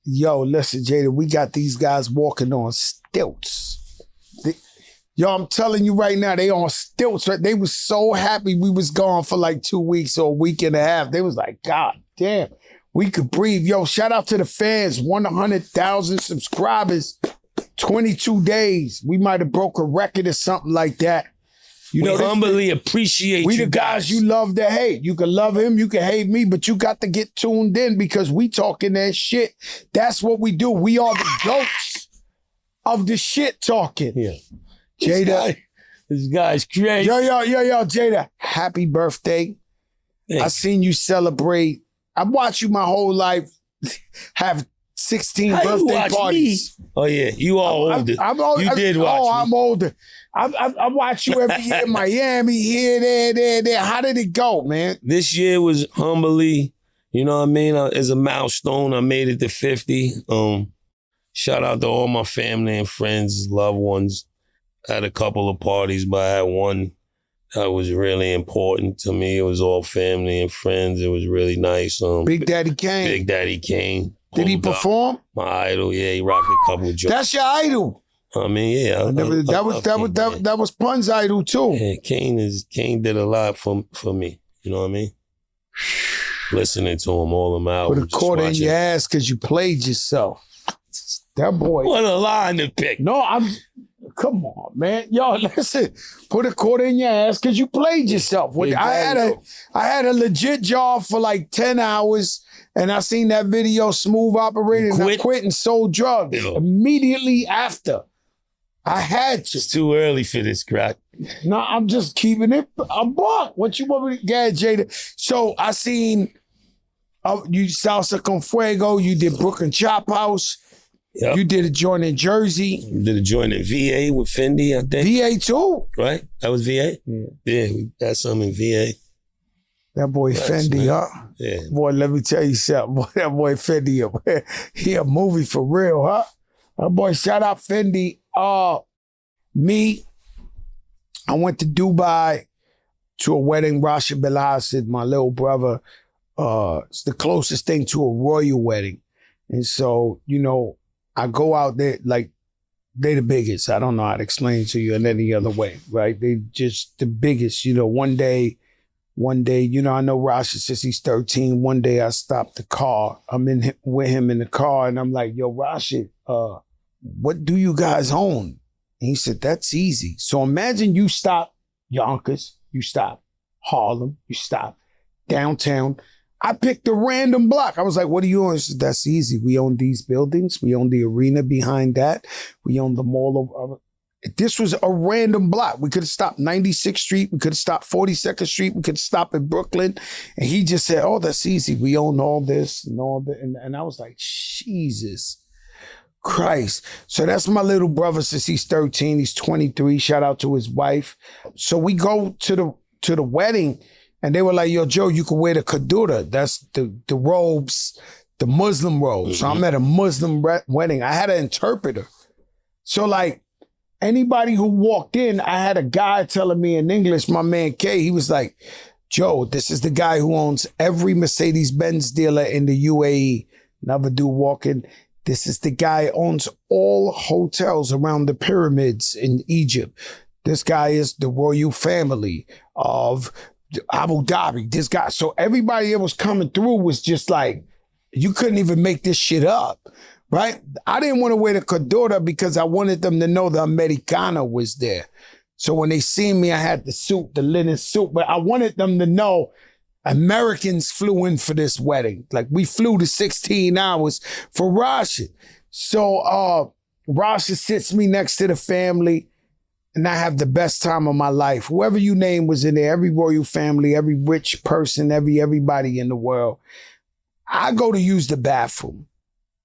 Yo, listen, Jada, we got these guys walking on stilts. Yo, I'm telling you right now, they on stilts. Right? They was so happy we was gone for like 2 weeks or a week and a half. They was like, God damn, we could breathe. Yo, shout out to the fans, 100,000 subscribers, 22 days. We might have broke a record or something like that. You know, we humbly appreciate we you the guys you love to hate. You can love him, you can hate me, but you got to get tuned in because we talking that shit. That's what we do. We are the goats of the shit talking. Yeah. Jada. This guy's crazy. Yo, Jada. Happy birthday. Thanks. I seen you celebrate. I watched you my whole life have 16 How birthday you watch parties. Me? Oh, yeah. You are older. You did watch me. I'm older. I watch you every year in Miami, here, there. How did it go, man? This year was humbly, you know what I mean? As a milestone, I made it to 50. Shout out to all my family and friends, loved ones. I had a couple of parties, but I had one that was really important to me. It was all family and friends. It was really nice. Big Daddy Kane. Big Daddy Kane. Did he perform? My idol, yeah, he rocked a couple of jokes. That's your idol. I mean, yeah. That was Pun's idol too. Yeah, Kane did a lot for me. You know what I mean? Listening to him, all them albums. Put a quarter in your ass because you played yourself. That boy. What a line to pick. No, come on, man. Yo, listen. Put a quarter in your ass because you played yourself. I had a legit job for like 10 hours. And I seen that video, Smooth Operator, and I quit and sold drugs immediately after. I had to. It's too early for this crack. No, I'm just keeping it a buck. What you want me to get, Jada? So I seen you Salsa Con Fuego, you did Brooklyn Chop House, you did a joint in Jersey. You did a joint in VA with Fendi, I think. VA too? Right? That was VA? Yeah, we got some in VA. That boy Fendi, huh? Yeah. Boy, let me tell you something. Boy, that boy Fendi, he a movie for real, huh? That boy, shout out Fendi. Me, I went to Dubai to a wedding. Rashid Belhassid, my little brother. It's the closest thing to a royal wedding. And so, you know, I go out there, like, they the biggest. I don't know how to explain it to you in any other way, right? They just the biggest. You know, one day, you know, I know Rashid since he's 13. One day I stopped the car. I'm with him in the car and I'm like, yo, Rashid, what do you guys own? And he said, that's easy. So imagine you stop Yonkers, you stop Harlem, you stop downtown. I picked a random block. I was like, what do you own? He said, that's easy. We own these buildings. We own the arena behind that. We own the mall of this was a random block. We could have stopped 96th Street. We could have stopped 42nd Street. We could have stopped in Brooklyn. And he just said, oh, that's easy. We own all this and all that. And I was like, Jesus Christ. So that's my little brother since he's 13. He's 23. Shout out to his wife. So we go to the wedding and they were like, yo, Joe, you can wear the kadura. That's the robes, the Muslim robes. So I'm at a Muslim wedding. I had an interpreter. So like, anybody who walked in, I had a guy telling me in English, my man K, he was like, Joe, this is the guy who owns every Mercedes-Benz dealer in the UAE. Another dude walking. This is the guy who owns all hotels around the pyramids in Egypt. This guy is the royal family of Abu Dhabi. This guy. So everybody that was coming through was just like, you couldn't even make this shit up. Right? I didn't want to wear the Cadora because I wanted them to know the Americana was there. So when they seen me, I had the suit, the linen suit, but I wanted them to know Americans flew in for this wedding. Like we flew to 16 hours for Rashid. So Rashid sits me next to the family and I have the best time of my life. Whoever you name was in there, every royal family, every rich person, everybody in the world. I go to use the bathroom,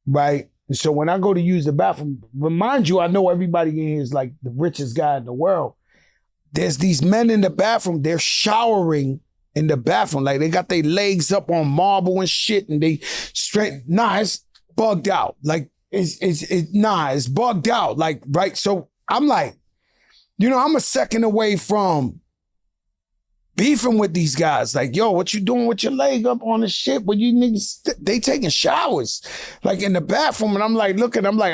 right? And so when I go to use the bathroom, remind you, I know everybody in here is like the richest guy in the world. There's these men in the bathroom, they're showering in the bathroom. Like they got their legs up on marble and shit and they straight, nah, it's bugged out. Like it's bugged out. Like, right. So I'm like, you know, I'm a second away from, beefing with these guys. Like, yo, what you doing with your leg up on the shit? When you niggas, they taking showers, like in the bathroom. And I'm like,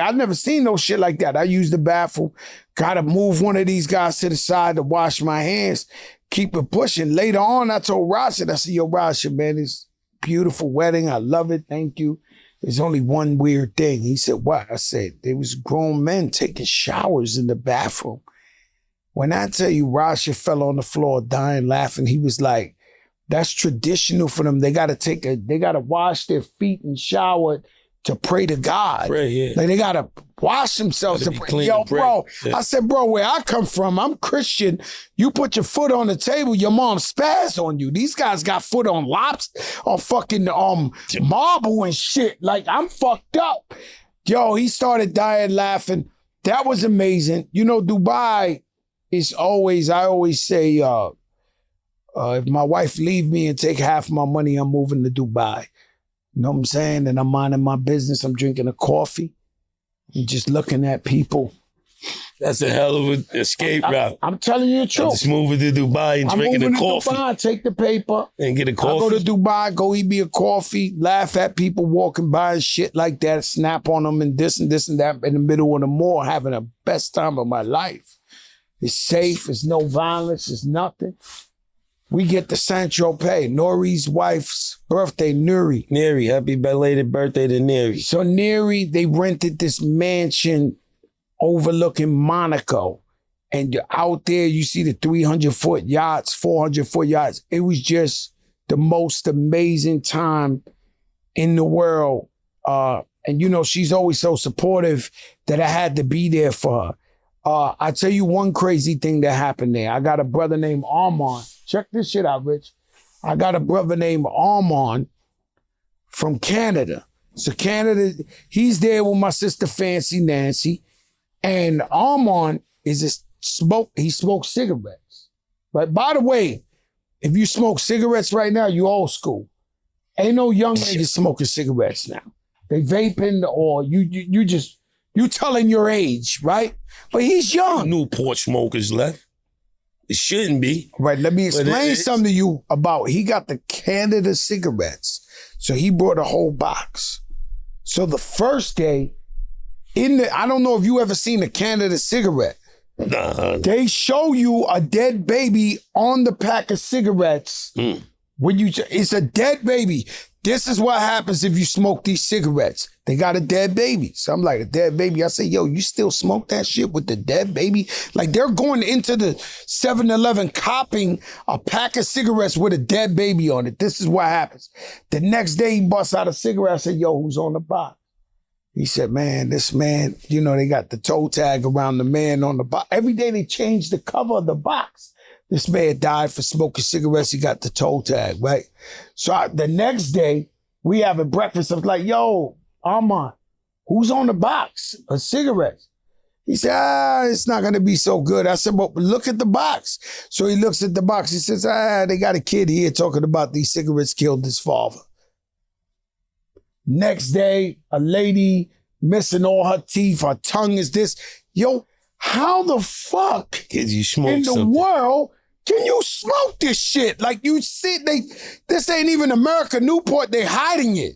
I've never seen no shit like that. I use the bathroom, gotta move one of these guys to the side to wash my hands, keep it pushing. Later on, I told Rashid, I said, yo, Rashid, man, it's beautiful wedding. I love it. Thank you. There's only one weird thing. He said, what? I said, there was grown men taking showers in the bathroom. When I tell you Rashid fell on the floor dying laughing, he was like, that's traditional for them. They gotta wash their feet and shower to pray to God. Pray, yeah. Like they gotta wash themselves to pray. Yo, bro, yeah. I said, bro, where I come from, I'm Christian. You put your foot on the table, your mom spaz on you. These guys got foot on lobster, on fucking marble and shit. Like, I'm fucked up. Yo, he started dying laughing. That was amazing. You know, Dubai is always, I always say, if my wife leave me and take half my money, I'm moving to Dubai. You know what I'm saying? And I'm minding my business. I'm drinking a coffee and just looking at people. That's a hell of an escape route. I'm telling you the truth. Just moving to Dubai and drinking a coffee. Dubai, take the paper. And get a coffee. I go to Dubai, go eat me a coffee, laugh at people walking by and shit like that, snap on them and this and that in the middle of the mall, having the best time of my life. It's safe. It's no violence. It's nothing. We get the Saint-Tropez, Nori's wife's birthday, Nuri. Neri, happy belated birthday to Neri. So Neri, they rented this mansion overlooking Monaco. And you're out there, you see the 300-foot yachts, 400-foot yachts. It was just the most amazing time in the world. And you know, she's always so supportive that I had to be there for her. I tell you one crazy thing that happened there. I got a brother named Armand. Check this shit out, Rich. I got a brother named Armand from Canada. So Canada, he's there with my sister Fancy Nancy. And Armand he smokes cigarettes. But by the way, if you smoke cigarettes right now, you old school. Ain't no young niggas smoking cigarettes now. They vaping or you telling your age, right? But he's young. Newport smokers left. It shouldn't be. Right, let me explain something to you about, he got the Canada cigarettes. So he brought a whole box. So the first day, I don't know if you ever seen a Canada cigarette. Nah. They show you a dead baby on the pack of cigarettes. It's a dead baby. This is what happens if you smoke these cigarettes. They got a dead baby. So I'm like, a dead baby. I say, yo, you still smoke that shit with the dead baby? Like they're going into the 7-Eleven copying a pack of cigarettes with a dead baby on it. This is what happens. The next day he busts out a cigarette. I said, yo, who's on the box? He said, man, this man, you know, they got the toe tag around the man on the box. Every day they change the cover of the box. This man died for smoking cigarettes. He got the toe tag, right? So the next day, we having breakfast. I was like, yo, Armand, who's on the box of cigarettes? He said, it's not going to be so good. I said, but look at the box. So he looks at the box. He says, they got a kid here talking about these cigarettes killed his father. Next day, a lady missing all her teeth. Her tongue is this. Yo, how the fuck you smoke in the world can you smoke this shit? Like you see, this ain't even America, Newport, they hiding it.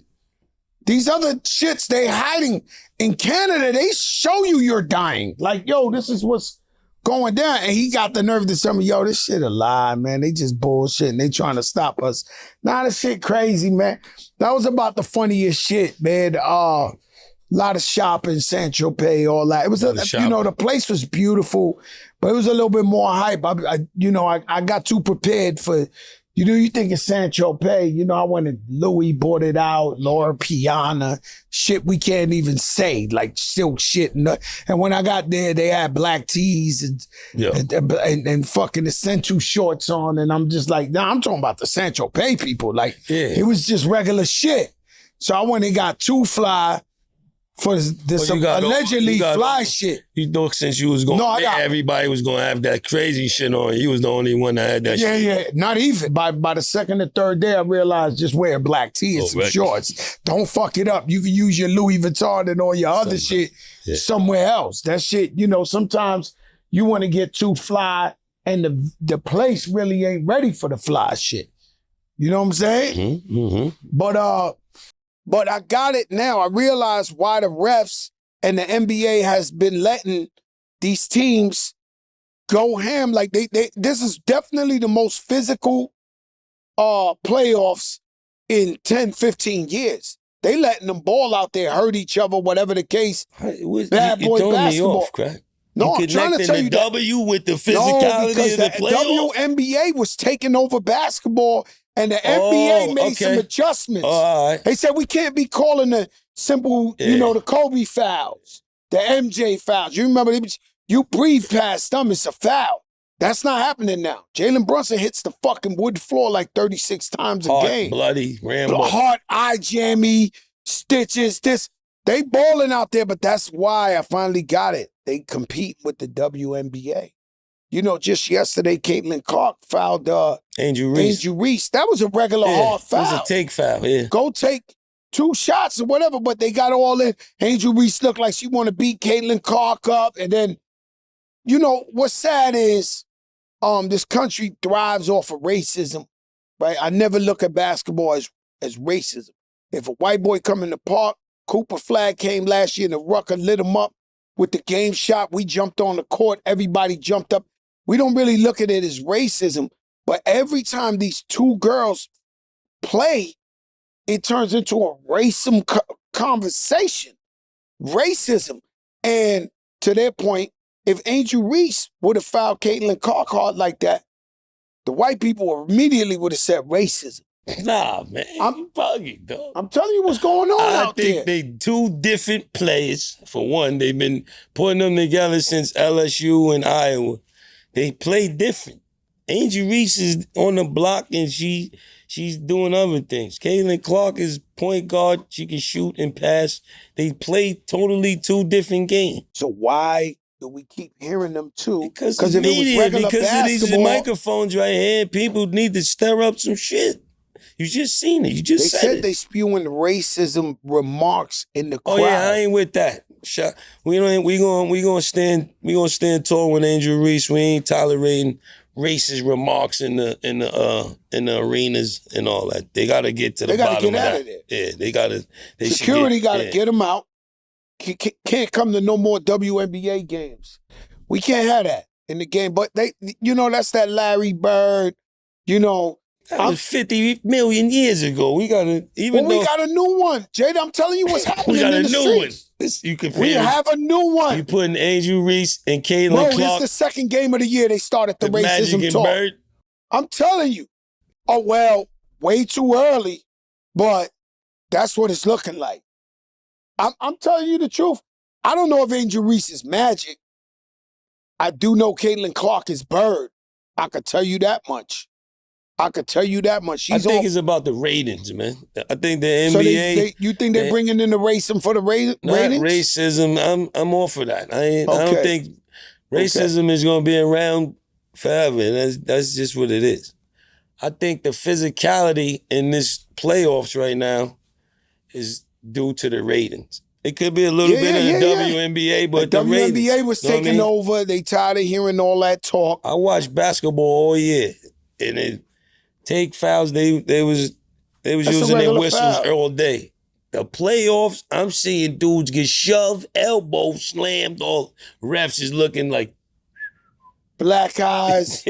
These other shits, they hiding. In Canada, they show you you're dying. Like, yo, this is what's going down. And he got the nerve to tell me, yo, this shit a lie, man. They just bullshit and they trying to stop us. Nah, this shit crazy, man. That was about the funniest shit, man. A lot of shopping, Saint-Tropez, all that. It was, you know, the place was beautiful, but it was a little bit more hype. I got too prepared for, you know, you think of Saint-Tropez, you know, I went and Louis bought it out, Laura Piana, shit we can't even say, like silk shit. And when I got there, they had black tees and fucking the Centu shorts on. And I'm just like, nah, I'm talking about the Saint-Tropez people. Like, it was just regular shit. So I went and got too fly for this allegedly fly shit. You know, since you was going, everybody was going to have that crazy shit on. You was the only one that had that shit. Yeah, not even. By the second or third day, I realized just wear black tee and some shorts. Don't fuck it up. You can use your Louis Vuitton and all your other shit somewhere else. That shit, you know, sometimes you want to get too fly and the place really ain't ready for the fly shit. You know what I'm saying? But I got it now. I realize why the refs and the NBA has been letting these teams go ham. Like this is definitely the most physical playoffs in 10, 15 years. They letting them ball out there, hurt each other, whatever the case. Bad boy throwing basketball. Me off, crack. No, I'm trying to tell you that. W with the physicality because of the playoffs? WNBA was taking over basketball, and the NBA made some adjustments. All right. They said we can't be calling the simple, the Kobe fouls, the MJ fouls. You remember, you breathe past them, it's a foul. That's not happening now. Jalen Brunson hits the fucking wood floor like 36 times a game. Bloody, Rambo. Heart, eye jammy, stitches, they balling out there, but that's why I finally got it. They compete with the WNBA. Just yesterday, Caitlin Clark fouled Angel Reese. That was a regular hard foul. It was a take foul, Go take 2 shots or whatever, but they got all in. Angel Reese looked like she want to beat Caitlin Clark up. And then, what's sad is this country thrives off of racism, right? I never look at basketball as racism. If a white boy come in the park, Cooper Flag came last year and the Rucker lit him up with the game shot. We jumped on the court. Everybody jumped up. We don't really look at it as racism, but every time these 2 girls play, it turns into a racism conversation. Racism. And to their point, if Angel Reese would have fouled Caitlin Clark hard like that, the white people immediately would have said racism. Nah, man. I'm bugging, dog. I'm telling you what's going on out there. I think they 2 different players. For one, they've been putting them together since LSU and Iowa. They play different. Angel Reese is on the block and she's doing other things. Caitlin Clark is point guard. She can shoot and pass. They play totally 2 different games. So why do we keep hearing them too? Because if it was regular basketball, of these microphones right here, people need to stir up some shit. You just seen it. You just said it. They said they spewing racism remarks in the crowd. Oh yeah, I ain't with that. We gonna stand tall with Angel Reese. We ain't tolerating racist remarks in the arenas and all that. They gotta get to the bottom of that. They gotta get out of there. Yeah, they Security gotta get them out. Can't come to no more WNBA games. We can't have that in the game. But that's that Larry Bird, That was 50 million years ago. We got a new one. Jada, I'm telling you what's happening in the streets. We got a new one. We have a new one. You putting Angel Reese and Caitlin Clark. Bro, this is the second game of the year they started the racism Magic talk. Bird. I'm telling you. Oh, well, way too early, but that's what it's looking like. I'm telling you the truth. I don't know if Angel Reese is Magic. I do know Caitlin Clark is Bird. I could tell you that much. I think it's about the ratings, man. I think the NBA. You think they're bringing in the racism for the ratings? Not racism. I'm all for that. I don't think racism is going to be around forever. That's just what it is. I think the physicality in this playoffs right now is due to the ratings. It could be a little bit of the WNBA, but the ratings. WNBA was taking over. They tired of hearing all that talk. I watched basketball all year, and it take fouls. They was using their whistles all day. The playoffs, I'm seeing dudes get shoved, elbow slammed. All refs is looking like black eyes,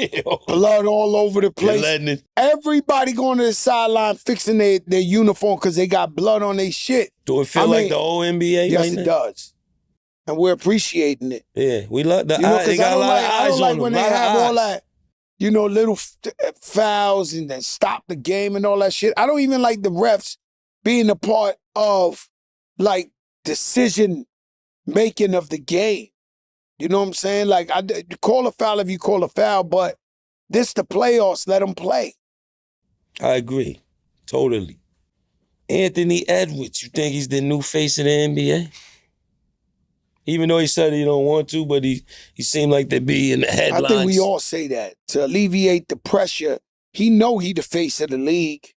blood all over the place. Everybody going to the sideline fixing their uniform because they got blood on their shit. Do it feel like the old NBA? Yes, it does. And we're appreciating it. Yeah, we love the eyes. They got a lot of eyes on them. I don't like when they have all that, little fouls and then stop the game and all that shit. I don't even like the refs being a part of, decision making of the game. You know what I'm saying? Call a foul if you call a foul, but this the playoffs, let them play. I agree. Totally. Anthony Edwards, you think he's the new face of the NBA? Even though he said he don't want to, but he seemed like to be in the headlines. I think we all say that. To alleviate the pressure, he the face of the league.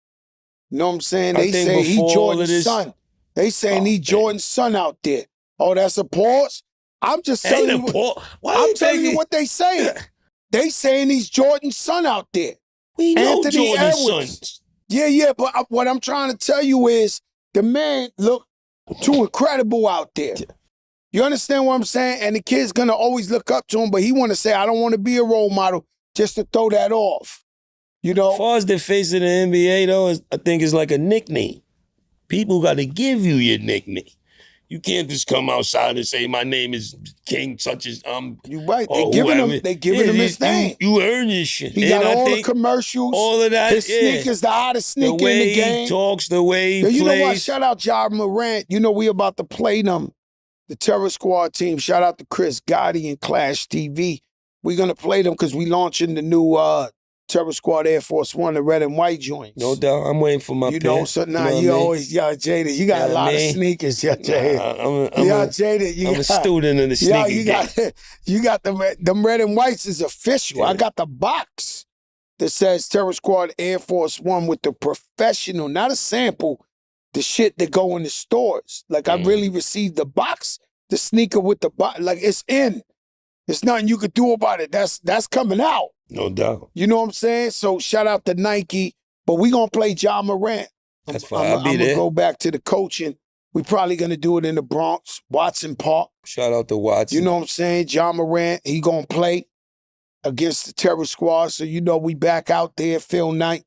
You know what I'm saying? They say he Jordan's son. They saying he Jordan's son out there. Oh, that's a pause? I'm just telling you. I'm telling you what they saying. They saying he's Jordan's son out there. We know Anthony Jordan's Edwards. sons. Yeah, but what I'm trying to tell you is the man look too incredible out there. You understand what I'm saying? And the kid's gonna always look up to him, but he want to say, I don't want to be a role model just to throw that off. You know? As far as the face of the NBA, though, I think it's like a nickname. People got to give you your nickname. You can't just come outside and say, my name is King such as You right. They giving him his name. You earn this shit. He got all the commercials. All of that. His sneakers, the hottest sneaker in the game. The way he talks, the way he plays. You know what? Shout out Ja Morant. You know we about to play them, the Terror Squad team. Shout out to Chris Gotti and Clash TV. We're going to play them because we launching the new Terror Squad Air Force One, the red and white joints. No doubt. I'm waiting for my You know, so now you always, Jada, you got a lot of sneakers, Jada. I'm a student in the sneaker game. You got them red and whites is official. I got the box that says Terror Squad Air Force One with the professional, not a sample, the shit that go in the stores. Like I really received the box, the sneaker with the box. Like it's in. There's nothing you could do about it. That's coming out. No doubt. You know what I'm saying? So shout out to Nike, but we gonna play Ja Morant. That's fine. I'm gonna go back to the coaching. We probably gonna do it in the Bronx, Watson Park. Shout out to Watson. You know what I'm saying? Ja Morant, he gonna play against the Terror Squad. So you know we back out there, Phil Knight.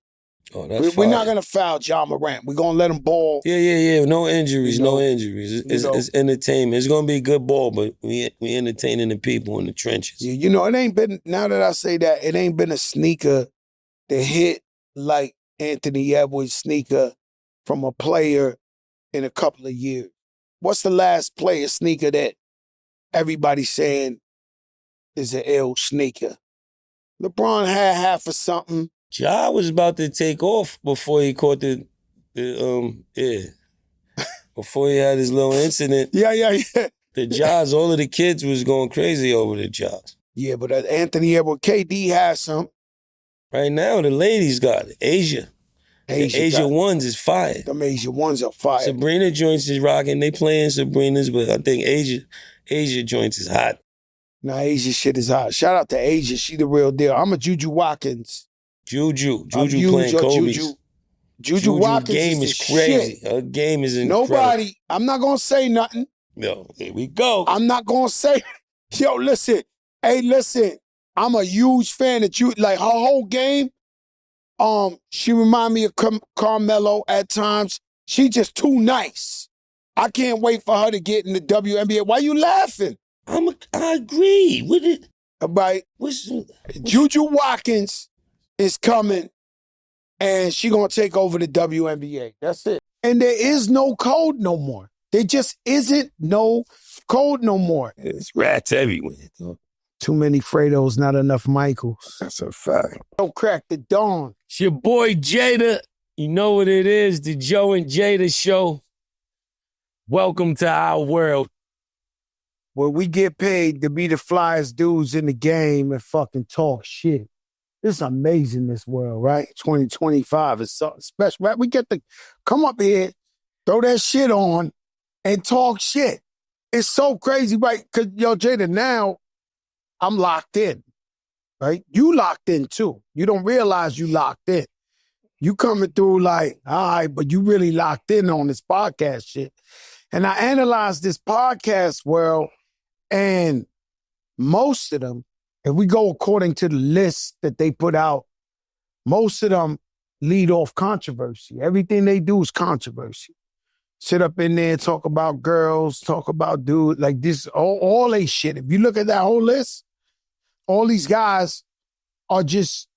Oh, that's We're not gonna foul Ja Morant. We're gonna let him ball. Yeah. No injuries, no injuries. It's entertainment. It's gonna be a good ball, but we entertaining the people in the trenches. Yeah, you know, it ain't been, now that I say that, it ain't been a sneaker that hit like Anthony Edwards' sneaker from a player in a couple of years. What's the last player sneaker that everybody's saying is an ill sneaker? LeBron had half of something. Ja was about to take off before he caught before he had his little incident. Yeah. The Jaws, all of the kids was going crazy over the Jaws. Yeah, but Anthony Edwards, KD has some. Right now, the ladies got it. Asia ones is fire. Them Asia ones are fire. Sabrina joints is rocking. They playing Sabrina's, but I think Asia joints is hot. Nah, Asia shit is hot. Shout out to Asia. She the real deal. I'm a Juju Watkins. Juju playing Kobe's. Juju Watkins game is crazy. Shit. Her game is incredible. Nobody, I'm not gonna say nothing. Yo, here we go. I'm not gonna say, yo, listen. Hey, listen. I'm a huge fan of you. Like her whole game, she remind me of Carmelo at times. She just too nice. I can't wait for her to get in the WNBA. Why you laughing? I agree with it. Right. Juju Watkins is coming, and she gonna take over the WNBA. That's it. And there is no code no more. There just isn't no code no more. It's rats everywhere. Too many Fredos, not enough Michaels. That's a fact. Don't crack the dawn. It's your boy Jada. You know what it is, the Joe and Jada show. Welcome to our world. Where we get paid to be the flyest dudes in the game and fucking talk shit. It's amazing, this world, right? 2025 is so special, right? We get to come up here, throw that shit on, and talk shit. It's so crazy, right? Because, yo, Jada, now I'm locked in, right? You locked in, too. You don't realize you locked in. You coming through like, all right, but you really locked in on this podcast shit. And I analyzed this podcast world, and most of them, if we go according to the list that they put out, most of them lead off controversy. Everything they do is controversy. Sit up in there and talk about girls, talk about dudes, like this, all they shit. If you look at that whole list, all these guys are just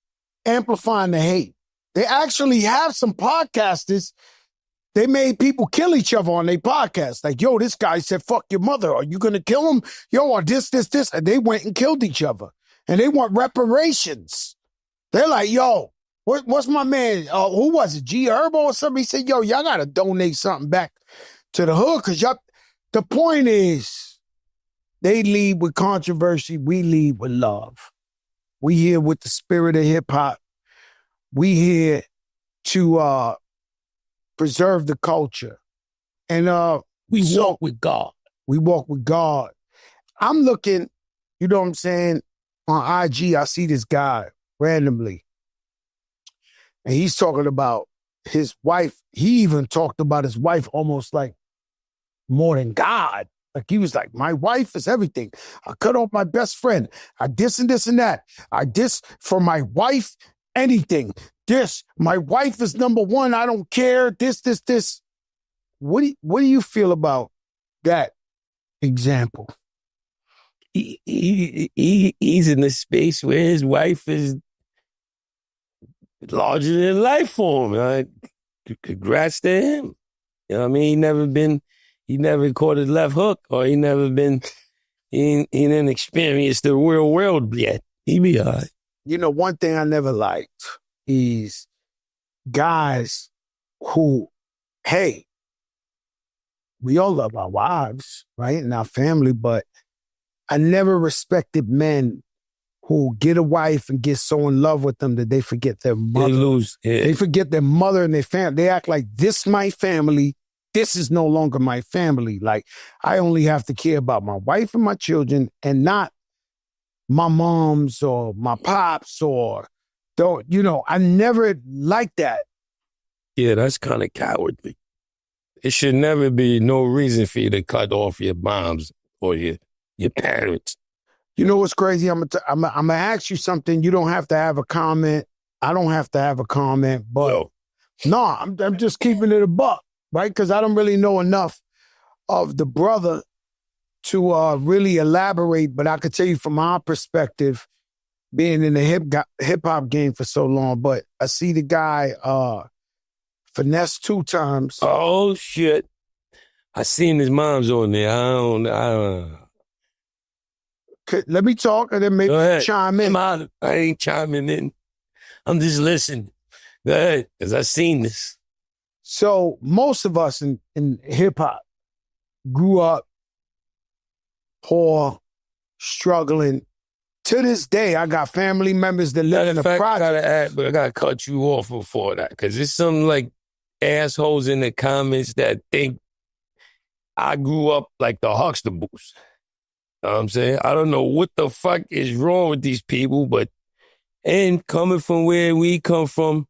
amplifying the hate. They actually have some podcasters. They made people kill each other on their podcast. Like, yo, this guy said, fuck your mother. Are you going to kill him? Yo, or this. And they went and killed each other. And they want reparations. They're like, yo, what's my man? Who was it? G Herbo or something? He said, yo, y'all got to donate something back to the hood. Because the point is, they lead with controversy. We lead with love. We here with the spirit of hip hop. We here to preserve the culture. And we walk with God. We walk with God. I'm looking, you know what I'm saying? on IG, I see this guy randomly, and he's talking about his wife. He even talked about his wife almost like more than God. Like he was like, my wife is everything. I cut off my best friend. I this and this and that. I this for my wife, anything. This, my wife is number one. I don't care. This. What do you feel about that example? He's in a space where his wife is larger than life for him. Congrats to him. You know what I mean? He never caught his left hook, or he didn't experience the real world yet. He be all right. You know, one thing I never liked is guys who, hey, we all love our wives, right? And our family, but I never respected men who get a wife and get so in love with them that they forget their mother. They lose. Yeah. They forget their mother and their family. They act like this my family. This is no longer my family. Like, I only have to care about my wife and my children and not my moms or my pops or, I never liked that. Yeah, that's kind of cowardly. It should never be no reason for you to cut off your moms or your parents. You know what's crazy? I'm gonna ask you something. You don't have to have a comment. I don't have to have a comment, but I'm just keeping it a buck, right? Because I don't really know enough of the brother to really elaborate. But I could tell you from my perspective, being in the hip hop game for so long. But I see the guy finesse 2 times. Oh shit! I seen his mom's on there. I don't. Let me talk and then maybe chime in. I ain't chiming in. I'm just listening. Go ahead, because I seen this. So most of us in hip hop grew up poor, struggling. To this day, I got family members that live in the project. I gotta cut you off before that, because there's some like assholes in the comments that think I grew up like the Huxtables. You know what I'm saying? I don't know what the fuck is wrong with these people, and coming from where we come from,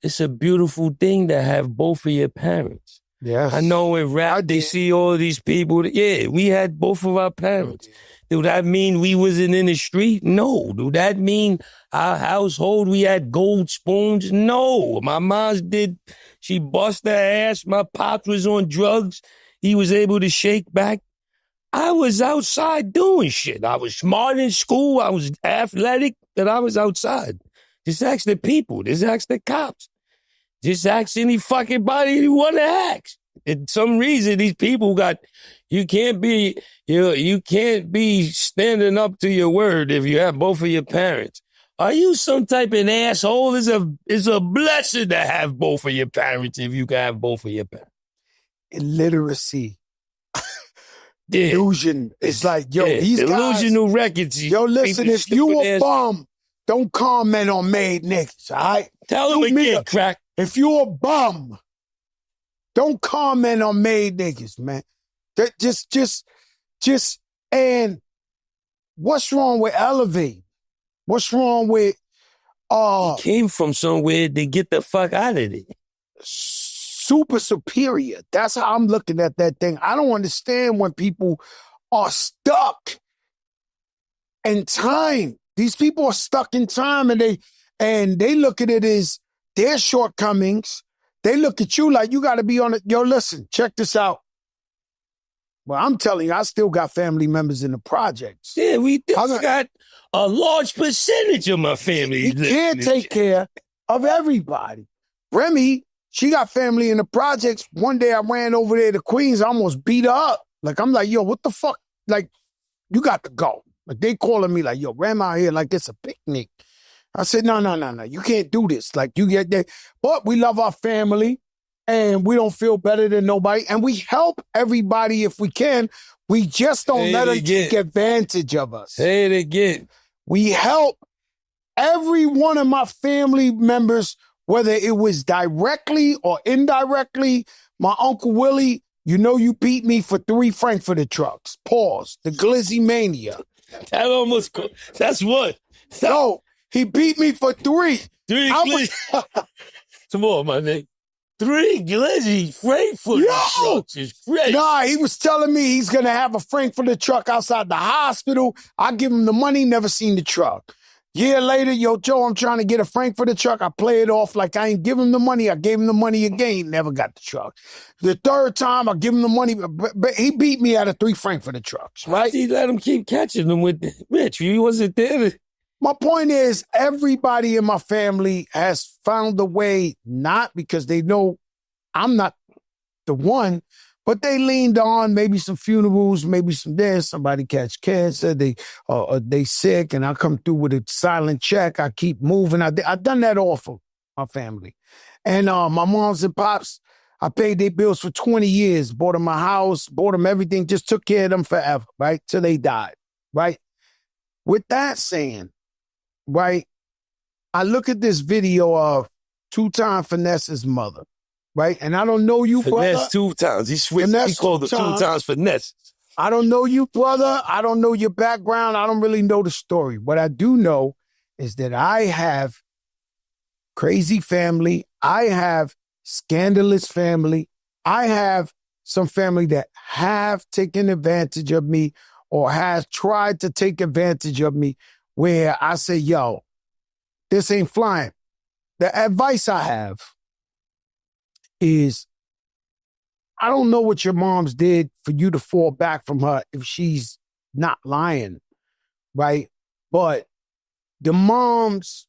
it's a beautiful thing to have both of your parents. Yes. I know in rap, they see all of these people. We had both of our parents. Do that mean we wasn't in the street? No. Do that mean our household, we had gold spoons? No. My mom's she bust her ass. My pops was on drugs. He was able to shake back. I was outside doing shit. I was smart in school. I was athletic, and I was outside. Just ask the people. Just ask the cops. Just ask any fucking body you want to ask. For some reason, these people you can't be standing up to your word if you have both of your parents. Are you some type of asshole? It's a blessing to have both of your parents if you can have both of your parents. Illiteracy. Illusion. It's like, these guys. Illusional records. Yo, listen, if you a bum, don't comment on made niggas, all right? Tell them again, crack. If you a bum, don't comment on made niggas, man. And what's wrong with Elevate? What's wrong with, He came from somewhere to get the fuck out of it. Super superior. That's how I'm looking at that thing. I don't understand when people are stuck in time. These people are stuck in time and they look at it as their shortcomings. They look at you like you got to be on it. Yo, listen, check this out. Well, I'm telling you, I still got family members in the projects. Yeah, we got a large percentage of my family. You can't take care of everybody. Remy, she got family in the projects. One day I ran over there to Queens. I almost beat her up. Like, I'm like, yo, what the fuck? Like, you got to go. Like, they calling me like, yo, Ram out here like it's a picnic. I said, no. You can't do this. Like, you get there. But we love our family and we don't feel better than nobody. And we help everybody if we can. We just don't let them take advantage of us. Say it again. We help every one of my family members, whether it was directly or indirectly. My Uncle Willie, you beat me for 3 Frankfurter trucks. Pause. The Glizzy Mania. That almost, that's what? No, he beat me for 3. Come on, my nigga. 3 glizzy Frankfurt trucks is crazy. Nah, he was telling me he's going to have a Frankfurter truck outside the hospital. I give him the money, never seen the truck. Year later, yo, Joe, I'm trying to get a Frankfurter truck. I play it off like I ain't give him the money. I gave him the money again. He never got the truck. The 3rd time, I give him the money, but he beat me out of 3 Frankfurter trucks, right? He let him keep catching them with Rich. He wasn't there. My point is, everybody in my family has found a way, not because they know I'm not the one, but they leaned on maybe some funerals, maybe some this, somebody catch cancer, they sick, and I come through with a silent check. I keep moving. I've done that all for my family. And my moms and pops, I paid their bills for 20 years, bought them a house, bought them everything, just took care of them forever, right? Till they died, right? With that saying, right, I look at this video of 2-time Finesse's mother, right? And I don't know you, brother. Finesse 2 times. He switched. He called it 2 times Finesse. I don't know you, brother. I don't know your background. I don't really know the story. What I do know is that I have crazy family. I have scandalous family. I have some family that have taken advantage of me or has tried to take advantage of me, where I say, yo, this ain't flying. The advice I have is, I don't know what your mom's did for you to fall back from her if she's not lying, right? But the moms,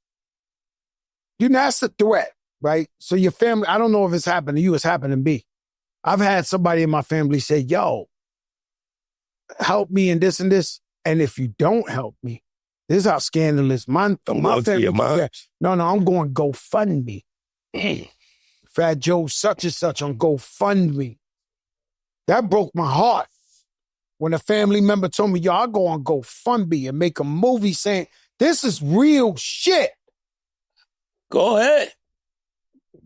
that's a threat, right? So your family, I don't know if it's happened to you, it's happened to me. I've had somebody in my family say, yo, help me in this and this. And if you don't help me, this is how scandalous my family. No, I'm going GoFundMe. Fat Joe such and such on GoFundMe. That broke my heart. When a family member told me, yo, I'll go on GoFundMe and make a movie saying, this is real shit. Go ahead.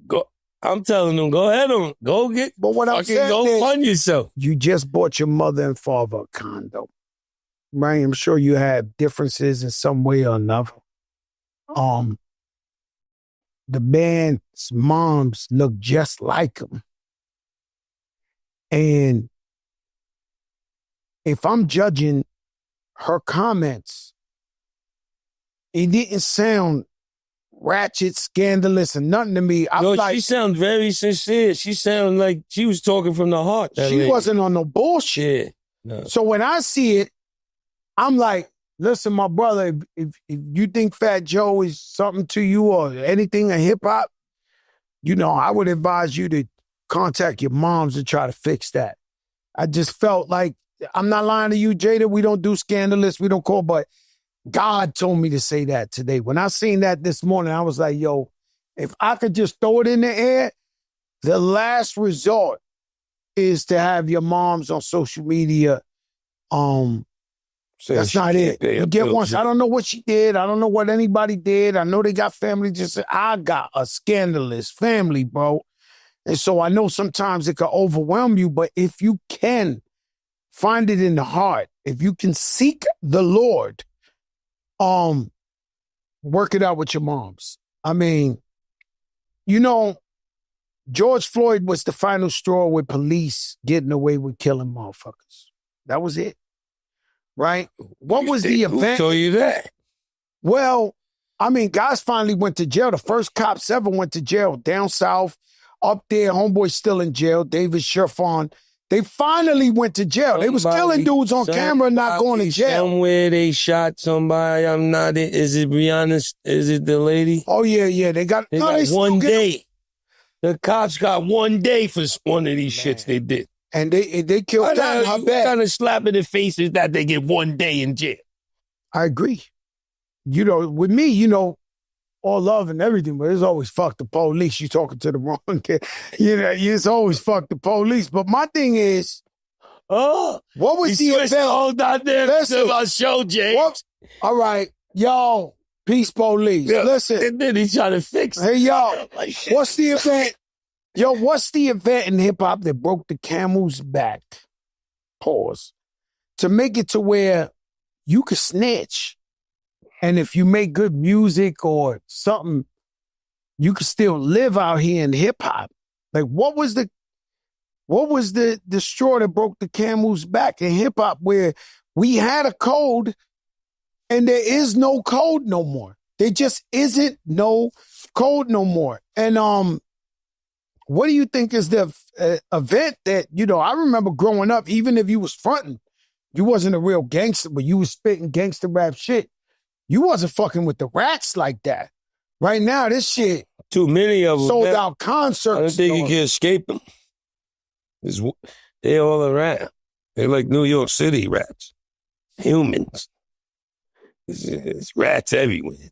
Go. I'm telling them, go ahead on. Go get, but what I'm saying go is, fund yourself. You just bought your mother and father a condo. Right? I'm sure you have differences in some way or another. The man's moms look just like him. And if I'm judging her comments, it didn't sound ratchet, scandalous, and nothing to me. She sounded very sincere. She sounded like she was talking from the heart. She wasn't on no bullshit. No. So when I see it, I'm like, listen, my brother, if you think Fat Joe is something to you or anything in hip-hop, I would advise you to contact your moms and try to fix that. I just felt like, I'm not lying to you, Jada, we don't do scandalous, we don't call, but God told me to say that today. When I seen that this morning, I was like, yo, if I could just throw it in the air, the last resort is to have your moms on social media. That's not it. You get once. I don't know what she did. I don't know what anybody did. I know they got family. Just I got a scandalous family, bro. And so I know sometimes it can overwhelm you, but if you can find it in the heart, if you can seek the Lord, work it out with your moms. I mean, George Floyd was the final straw with police getting away with killing motherfuckers. That was it. Right? What was the event? Who told you that? Well, I mean, guys finally went to jail. The first cops ever went to jail down south. Up there, homeboy's still in jail. David Sherfon. They finally went to jail. They was killing dudes on camera, not going to jail. Somewhere they shot somebody. I'm not. Is it Brianna? Is it the lady? Oh yeah. They got one day. The cops got 1 day for one of these shits they did. And they killed her. What kind of slap in the face is that they get 1 day in jail? I agree. With me, all love and everything, but it's always fuck the police. You talking to the wrong kid. It's always fuck the police. But my thing is, what was the event? Hold on there. Listen, my show, James. All right, y'all, peace police. Yeah. Listen. And then he's trying to fix it. Hey, y'all, what's the event? Yo, what's the event in hip-hop that broke the camel's back? Pause. To make it to where you could snitch. And if you make good music or something, you could still live out here in hip hop. Like what was the straw that broke the camel's back in hip hop where we had a code and there is no code no more. There just isn't no code no more. And what do you think is the event that, I remember growing up, even if you was fronting, you wasn't a real gangster, but you was spitting gangster rap shit. You wasn't fucking with the rats like that. Right now, this shit, too many of them sold out concerts. I don't think you can escape them. They all around. They're like New York City rats. Humans. It's rats everywhere.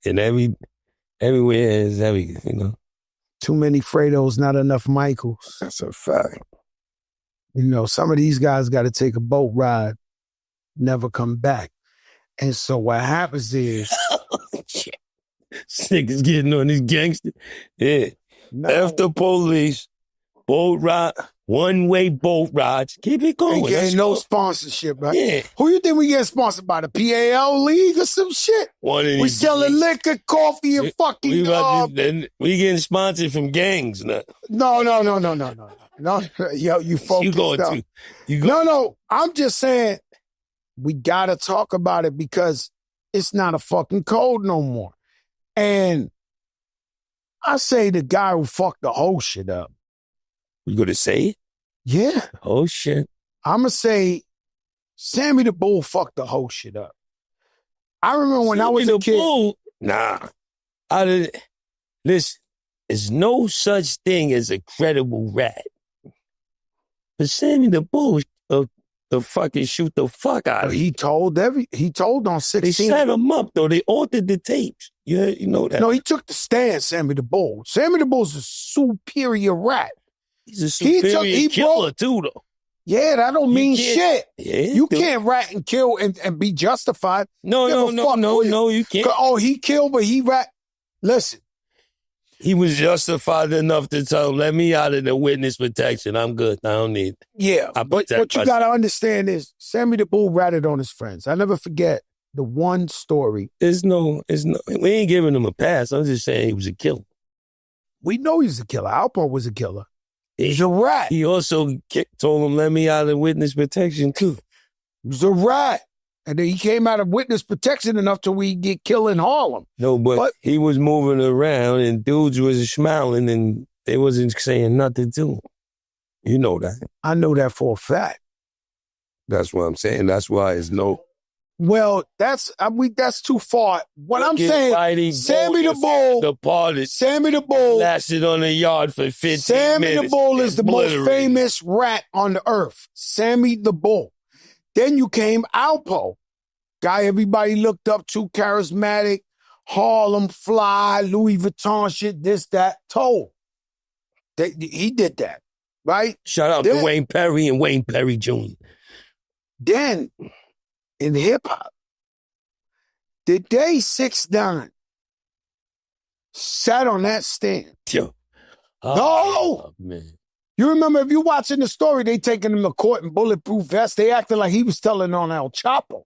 And everywhere is everything, Too many Fredos, not enough Michaels. That's a fact. Some of these guys got to take a boat ride, never come back. And so what happens is... Niggas getting on these gangsters. Yeah. No. After police, boat ride, one-way boat rides. Keep it going. Ain't no sponsorship, right? Yeah. Who you think we get sponsored by? The PAL League or some shit? We selling liquor, coffee, and fucking... We getting sponsored from gangs now. No. Yo, you focus. You going up. No. I'm just saying we got to talk about it because it's not a fucking code no more. And I say the guy who fucked the whole shit up. You gonna say it? Yeah. Oh, shit. I'm gonna say Sammy the Bull fucked the whole shit up. I remember when I was a kid. Bull? Nah. Listen, there's no such thing as a credible rat. But Sammy the Bull the fucking shoot the fuck out of him. He told on 16. They set him up, though. They altered the tapes. You know that. No, he took the stand, Sammy the Bull. Sammy the Bull's a superior rat. He's a superior killer, too, though. Yeah, that don't mean shit. Yeah, you can't rat and kill and be justified. No, you can't. Oh, he killed, but he rat. Listen. He was justified enough to tell him, let me out of the witness protection. I'm good. I don't need it. Yeah, but what you got to understand is Sammy the Bull ratted on his friends. I never forget the one story. We ain't giving him a pass. I'm just saying he was a killer. We know he's a killer. Alpo was a killer. He's a rat. He also told him, let me out of witness protection, too. He was a rat. And then he came out of witness protection enough till we get killed in Harlem. No, but he was moving around and dudes was smiling and they wasn't saying nothing to him. You know that. I know that for a fact. That's what I'm saying. That's why it's no. Well, that's too far. What I'm saying, Sammy the Bull, Sammy the Bull lasted on the yard for 15 Sammy minutes. the Bull is the most famous rat on the earth. Sammy the Bull. Then you came Alpo, guy everybody looked up to, charismatic, Harlem fly, Louis Vuitton shit, this, that, told. He did that, right? Shout out to Wayne Perry and Wayne Perry Jr. Then, in hip-hop, the day 6ix9ine sat on that stand. Yo. No! Man. You remember, if you're watching the story, they taking him to court in bulletproof vests. They acting like he was telling on El Chapo.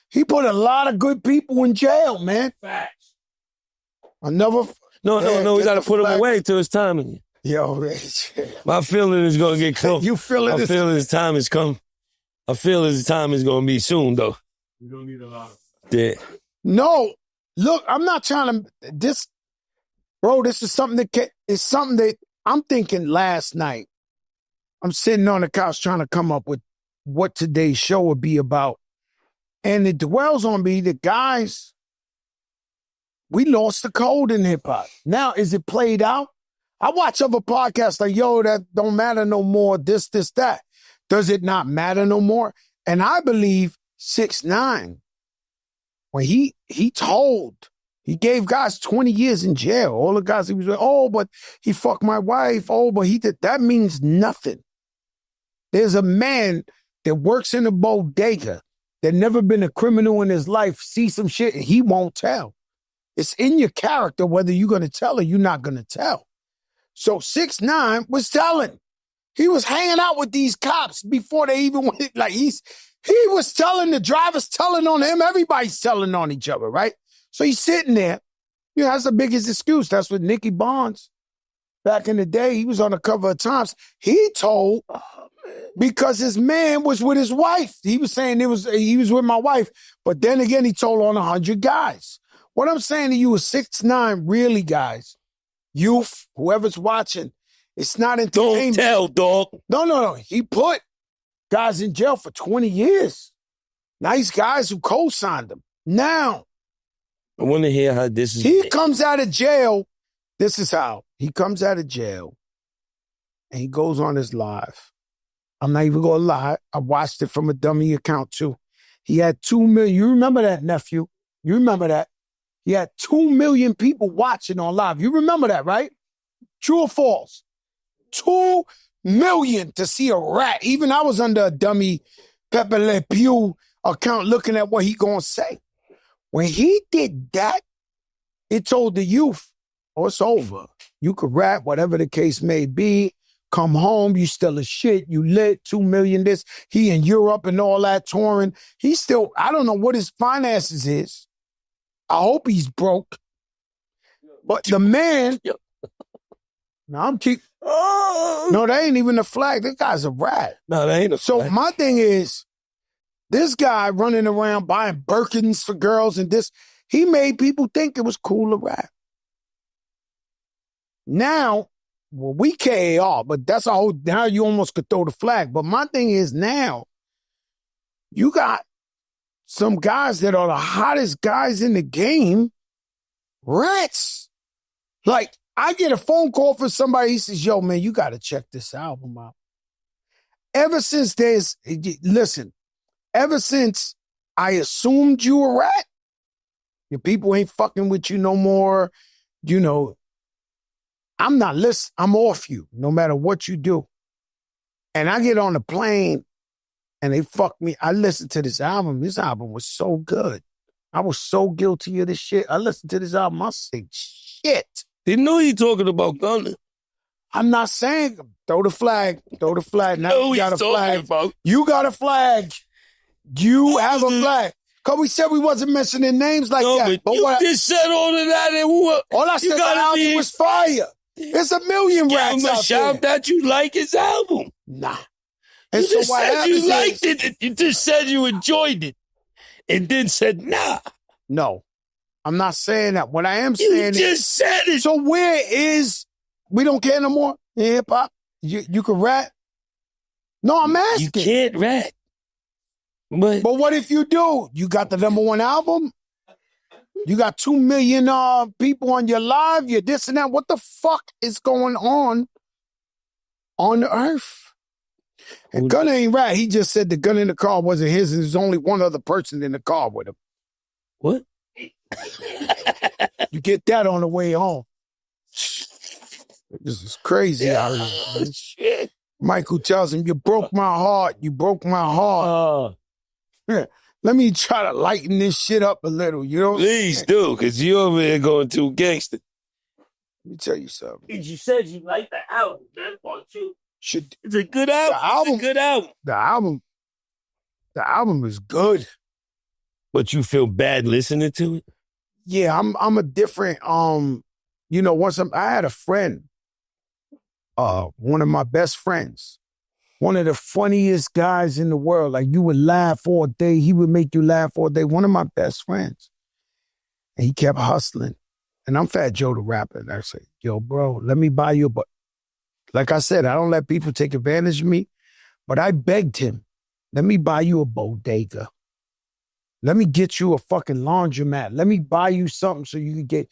He put a lot of good people in jail, man. Facts. No, we got to put him away till his time. Yo, my feeling is going to get close. You feeling I feel his time has come. I feel his time is going to be soon, though. We don't need a lot of... Yeah. No, look, I'm not trying to... This is something that I'm thinking last night. I'm sitting on the couch trying to come up with what today's show would be about. And it dwells on me that, guys, we lost the code in hip-hop. Now, is it played out? I watch other podcasts like, yo, that don't matter no more, this, that. Does it not matter no more? And I believe 6ix9ine, when he gave guys 20 years in jail. All the guys, he was like, oh, but he fucked my wife. Oh, but he did. That means nothing. There's a man that works in a bodega that never been a criminal in his life, see some shit, and he won't tell. It's in your character whether you're going to tell or you're not going to tell. So 6ix9ine was telling. He was hanging out with these cops before they even went. Like he was telling the drivers, telling on him. Everybody's telling on each other, right? So he's sitting there. You know, that's the biggest excuse. That's what Nicky Barnes, back in the day, he was on the cover of Times. He told, because his man was with his wife. He was saying he was with my wife. But then again, he told on 100 guys. What I'm saying to you is 6ix9ine, really, guys. Youth, whoever's watching, it's not entertainment. Don't tell, dog. No. He put guys in jail for 20 years. Nice guys who co-signed him. Now, I want to hear how this is. He comes out of jail. This is how. He comes out of jail and he goes on his live. I'm not even going to lie. I watched it from a dummy account too. He had 2 million. You remember that, nephew? You remember that? He had 2 million people watching on live. You remember that, right? True or false? 2 million to see a rat. Even I was under a dummy Pepe Le Pew account looking at what he gonna say. When he did that, it told the youth, oh, it's over. You could rap, whatever the case may be. Come home, you still a shit. You lit, 2 million this. He in Europe and all that touring. He still, I don't know what his finances is. I hope he's broke. But the man, no, no, that ain't even a flag. That guy's a rat. No, that ain't a flag. So my thing is, this guy running around buying Birkins for girls and this, he made people think it was cool to rap. Now, well, we KAR, but that's a whole, now you almost could throw the flag. But my thing is now, you got some guys that are the hottest guys in the game, rats. Like, I get a phone call from somebody, he says, yo, man, you got to check this album out. Ever since I assumed you a rat, your people ain't fucking with you no more, you know, I'm not listening. I'm off you, no matter what you do. And I get on the plane and they fuck me. I listened to this album. This album was so good. I was so guilty of this shit. I listened to this album. I said, shit. Didn't know you talking about Gunna. I'm not saying, throw the flag. Throw the flag. Now you got a flag. About. You got a flag. You have a flag. Because we said we wasn't mentioning names like that. But you just said all of that and what? All I said, the album was fire. There's a million rats out shout there. that you like his album. Nah. And you just said you liked it. You just said you enjoyed it. And then said, nah. No. I'm not saying that. What I am saying is... You just said it. So where is... We don't care no more in hip-hop? You can rap? No, I'm asking. You can't rap. But what if you do? You got the #1 album? You got 2 million people on your live? You're this and that. What the fuck is going on the earth? And Gunna ain't right. He just said the gun in the car wasn't his and there's only one other person in the car with him. What? You get that on the way home. This is crazy out here, man. Shit. Michael tells him, you broke my heart. You broke my heart. Let me try to lighten this shit up a little, you know? Please do, because you over here going too gangster. Let me tell you something. You said you liked the album. That's what you... It's a good It's album. It's a good album. The album is good. But you feel bad listening to it? Yeah, I'm a different, you know, I had a friend, one of my best friends, one of the funniest guys in the world. Like, you would laugh all day. He would make you laugh all day. One of my best friends. And he kept hustling. And I'm Fat Joe the rapper. And I say, yo, bro, let me buy you a boat. Like I said, I don't let people take advantage of me. But I begged him, let me buy you a bodega. Let me get you a fucking laundromat. Let me buy you something so you can get...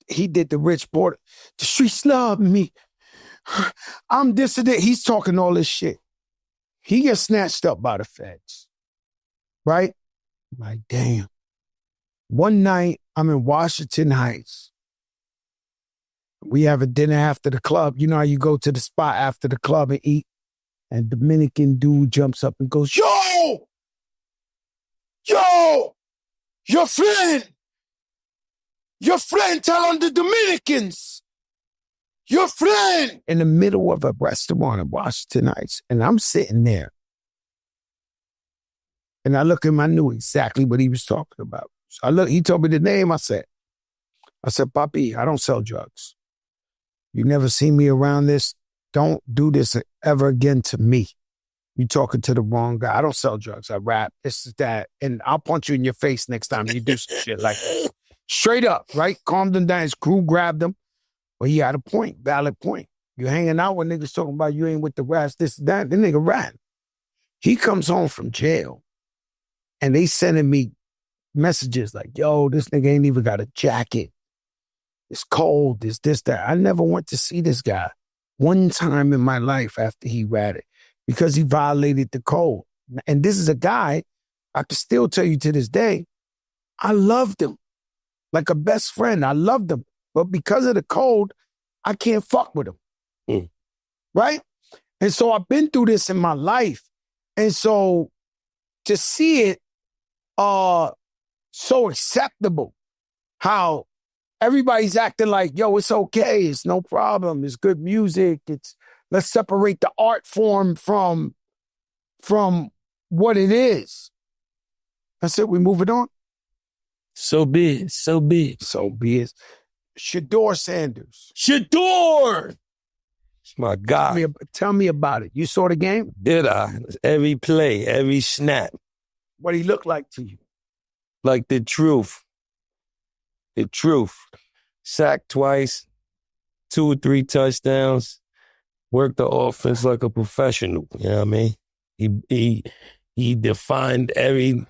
He did the rich border. The streets love me. I'm this and that. He's talking all this shit. He gets snatched up by the feds. Right? Like, damn. One night, I'm in Washington Heights. We have a dinner after the club. You know how you go to the spot after the club and eat? And Dominican dude jumps up and goes, yo! Yo! Your friend tell on the Dominicans. your friend, in the middle of a restaurant in Washington Heights. And I'm sitting there. And I look at him, I knew exactly what he was talking about. So he told me the name, I said, Papi, I don't sell drugs. You never see me around this. Don't do this ever again to me. You talking to the wrong guy. I don't sell drugs. I rap. This is that. And I'll punch you in your face next time you do some shit like that. Straight up, right? Calmed him down. His crew grabbed him. But he had a point, valid point. You hanging out with niggas talking about you ain't with the rats, this, that. The nigga rat. He comes home from jail. And they sending me messages like, yo, this nigga ain't even got a jacket. It's cold, this, that. I never went to see this guy one time in my life after he ratted because he violated the code. And this is a guy, I can still tell you to this day, I loved him like a best friend. I loved him. But because of the code, I can't fuck with him. Right? And so I've been through this in my life. And so to see it so acceptable, how everybody's acting like, yo, it's okay. It's no problem. It's good music. Let's separate the art form from what it is. That's it. We move it on. So be it. So be it. So be it. Shador Sanders. Shador! It's my guy. Tell me about it. You saw the game? Did I? Every play, every snap. What he looked like to you? Like the truth. The truth. Sacked twice, 2 or 3 touchdowns, worked the offense like a professional. You know what I mean? He defined I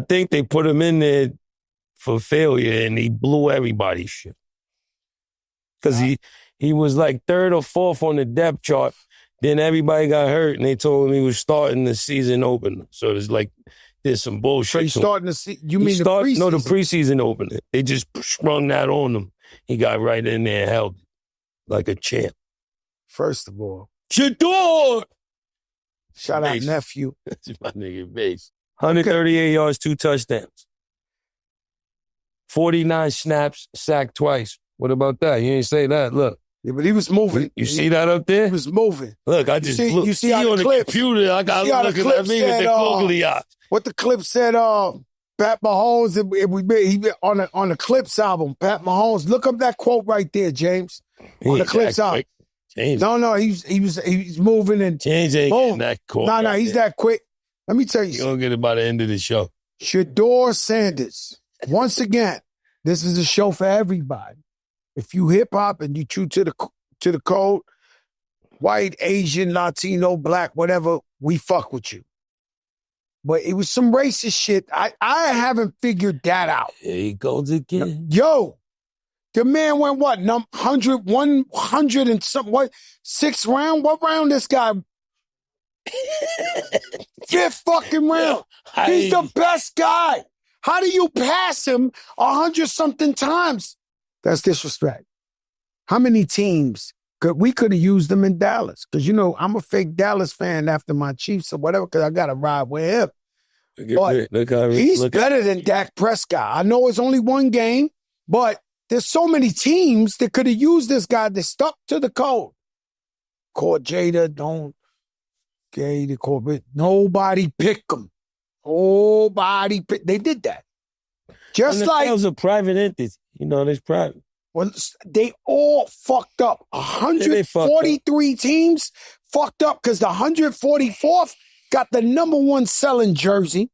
think they put him in there for failure and he blew everybody's shit. Because he was like 3rd or 4th on the depth chart. Then everybody got hurt and they told him he was starting the season opener. So there's some bullshit. So he's starting the season? You mean the preseason? No, the preseason opener. They just sprung that on him. He got right in there and held it like a champ. First of all, Shador! Shout out nephew. That's my nigga base. 138 yards, 2 touchdowns. 49 snaps, sacked twice. What about that? You ain't say that. Look. Yeah, but he was moving. You see that up there? He was moving. Look, I just look. You see how on the the computer. I got to look at me with the googly eyes. What the clip said, Pat Mahomes, on the Clips album, Pat Mahomes, look up that quote right there, James. On the Clips album. James. No, he's moving and James ain't getting that quick. No, he's that quick. Let me tell you something. You're going to get it by the end of the show. Shador Sanders. Once again, this is a show for everybody. If you hip-hop and you true to the code, white, Asian, Latino, black, whatever, we fuck with you. But it was some racist shit. I haven't figured that out. Here he goes again. Yo, the man went what? 100 and something. What? 6th round? What round this guy? 5th fucking round. He's the best guy. How do you pass him 100-something times? That's disrespect. How many teams we could have used them in Dallas? Because, I'm a fake Dallas fan after my Chiefs or whatever, because I got to ride with him. But he's better than Dak Prescott. I know it's only one game, but there's so many teams that could have used this guy that stuck to the code. Called Jada, nobody picked him. They did that. Just like it was a private entity. It's private. Well, they all fucked up. 143 teams fucked up because the 144th got the number 1 selling jersey,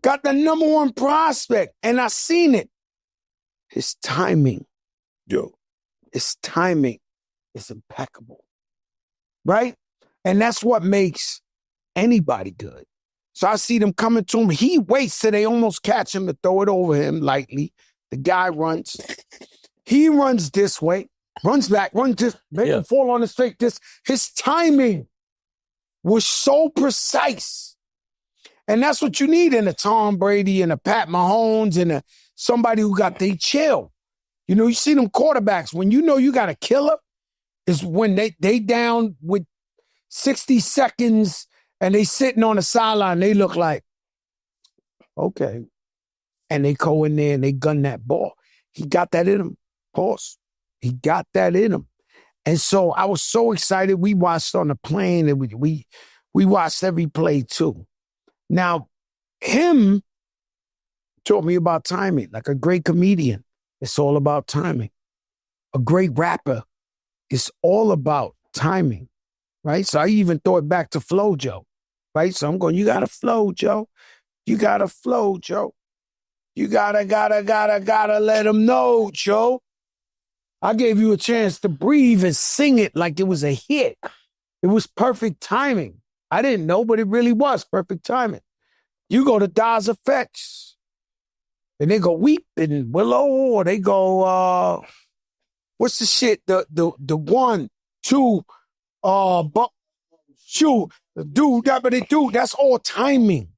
got the number 1 prospect, and I seen it. His timing, his timing is impeccable, right? And that's what makes anybody good. So I see them coming to him. He waits till they almost catch him to throw it over him lightly. The guy runs. He runs this way, runs back, runs this, make him fall on his face. His timing was so precise. And that's what you need in a Tom Brady and a Pat Mahomes and somebody who they chill. You see them quarterbacks, when you got a killer, is when they down with 60 seconds and they sitting on the sideline, they look like, okay. And they go in there and they gun that ball. He got that in him. Pause. He got that in him. And so I was so excited. We watched on the plane and we watched every play too. Now, him taught me about timing. Like a great comedian, it's all about timing. A great rapper, it's all about timing, right? So I even throw it back to Flow Joe, right? So I'm going, you gotta flow, Joe. You gotta flow, Joe. You gotta let him know, Joe. I gave you a chance to breathe and sing it like it was a hit. It was perfect timing. I didn't know, but it really was perfect timing. You go to Daz Effects, and they go Weep and Willow, or they go, what's the shit? The 1, 2, shoot, dude, that's all timing.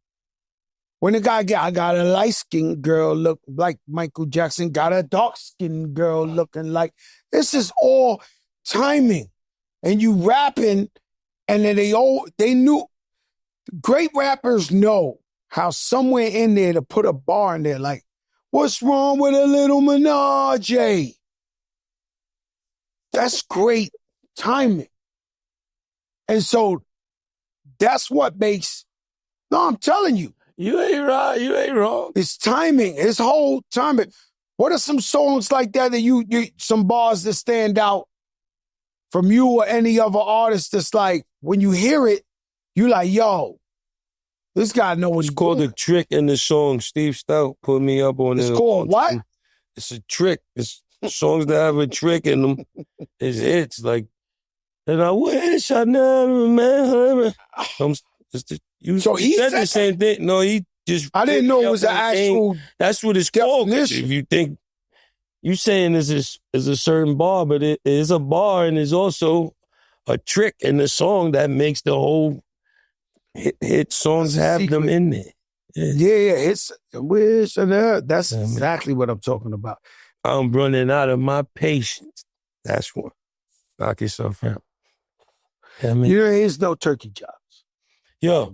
When the guy I got a light-skinned girl look like Michael Jackson, got a dark-skinned girl looking like, this is all timing. And you rapping, and then they knew, great rappers know how somewhere in there to put a bar in there like, what's wrong with a little menage? That's great timing. And so that's what makes, no, I'm telling you. You ain't right. You ain't wrong. It's timing. It's whole timing. What are some songs like that you some bars that stand out from you or any other artist that's like, when you hear it, you like, yo, this guy knows what's It's called doing. A Trick in the song. Steve Stout put me up on it. It's called what? It's a trick. It's songs that have a trick in them. It's hits like, and I wish I never met her. So he said said the same thing. No, he just. I didn't know it was an actual. That's what it's called. definition. If you think you saying this is a certain bar, but it is a bar, and there's also a trick in the song that makes the whole hit songs have them in there. Yeah, it's wish and that's exactly what I'm talking about. I'm running out of my patience. That's what. Knock yourself out. You know, there's no turkey chops. Yo,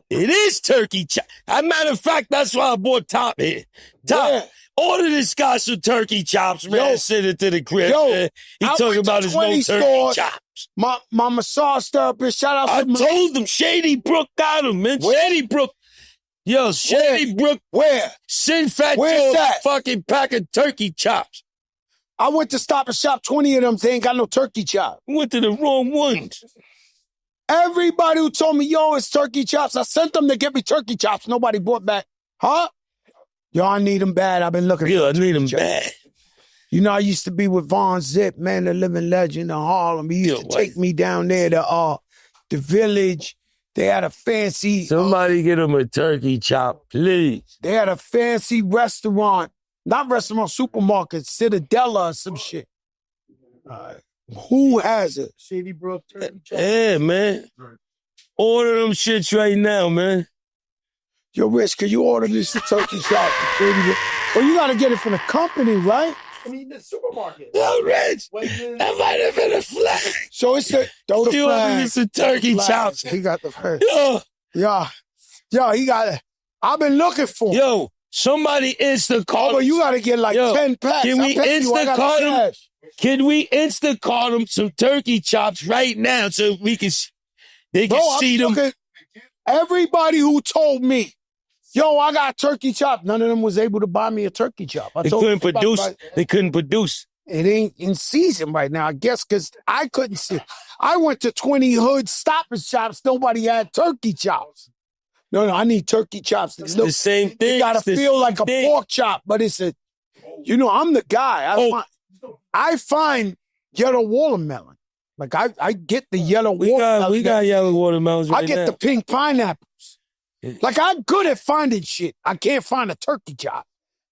it is turkey chop. As a matter of fact, that's why I bought Top here. Yeah. Order this guy some turkey chops, man. Send it to the crib, man. He talking about his no turkey chops. My massage therapist, shout out to told them Shady Brook got him, man. Where? Shady Brook. Yo, Shady Brook. Where? Send Fat Where's Joe that? a fucking pack of turkey chops. I went to Stop and Shop, 20 of them, they ain't got no turkey chop. Went to the wrong ones. Everybody who told me, yo, it's turkey chops, I sent them to get me turkey chops. Nobody brought back. Huh? Yo, I need them bad. I've been looking for I need them bad. You know, I used to be with Von Zip, man, the living legend in Harlem. He used to take me down there to the Village. They had a fancy... Somebody get him a turkey chop, please. They had a fancy restaurant. Not restaurant, supermarket, Citadella or some shit. Who has it? Shady Brook turkey chop. Yeah, man. Order them shits right now, man. Yo, Rich, can you order this turkey chop? Well, you got to get it from the company, right? I mean, the supermarket. Yo, Rich, that might have been a flag. So it's the... Throw the You flag. order me some turkey chops. He got the flag. Yo, Yo, he got it. I've been looking for him. yo, somebody Instacart. But you got to get like 10 packs. Can we Instacart him? cash. Can we Instacart them some turkey chops right now so we can, they can see them? Everybody who told me, yo, I got turkey chop, none of them was able to buy me a turkey chop. They couldn't produce. They couldn't produce. It ain't in season right now, I guess, because I couldn't see. I went to 20 hood Stop and Shops. Nobody had turkey chops. No, I need turkey chops. It's the same thing. It got to feel like a pork chop, but it's a, you know, I'm the guy. I find yellow watermelon. Like, I get the yellow watermelon. We got yellow watermelons right now. I get the pink pineapples. Like, I'm good at finding shit. I can't find a turkey chop.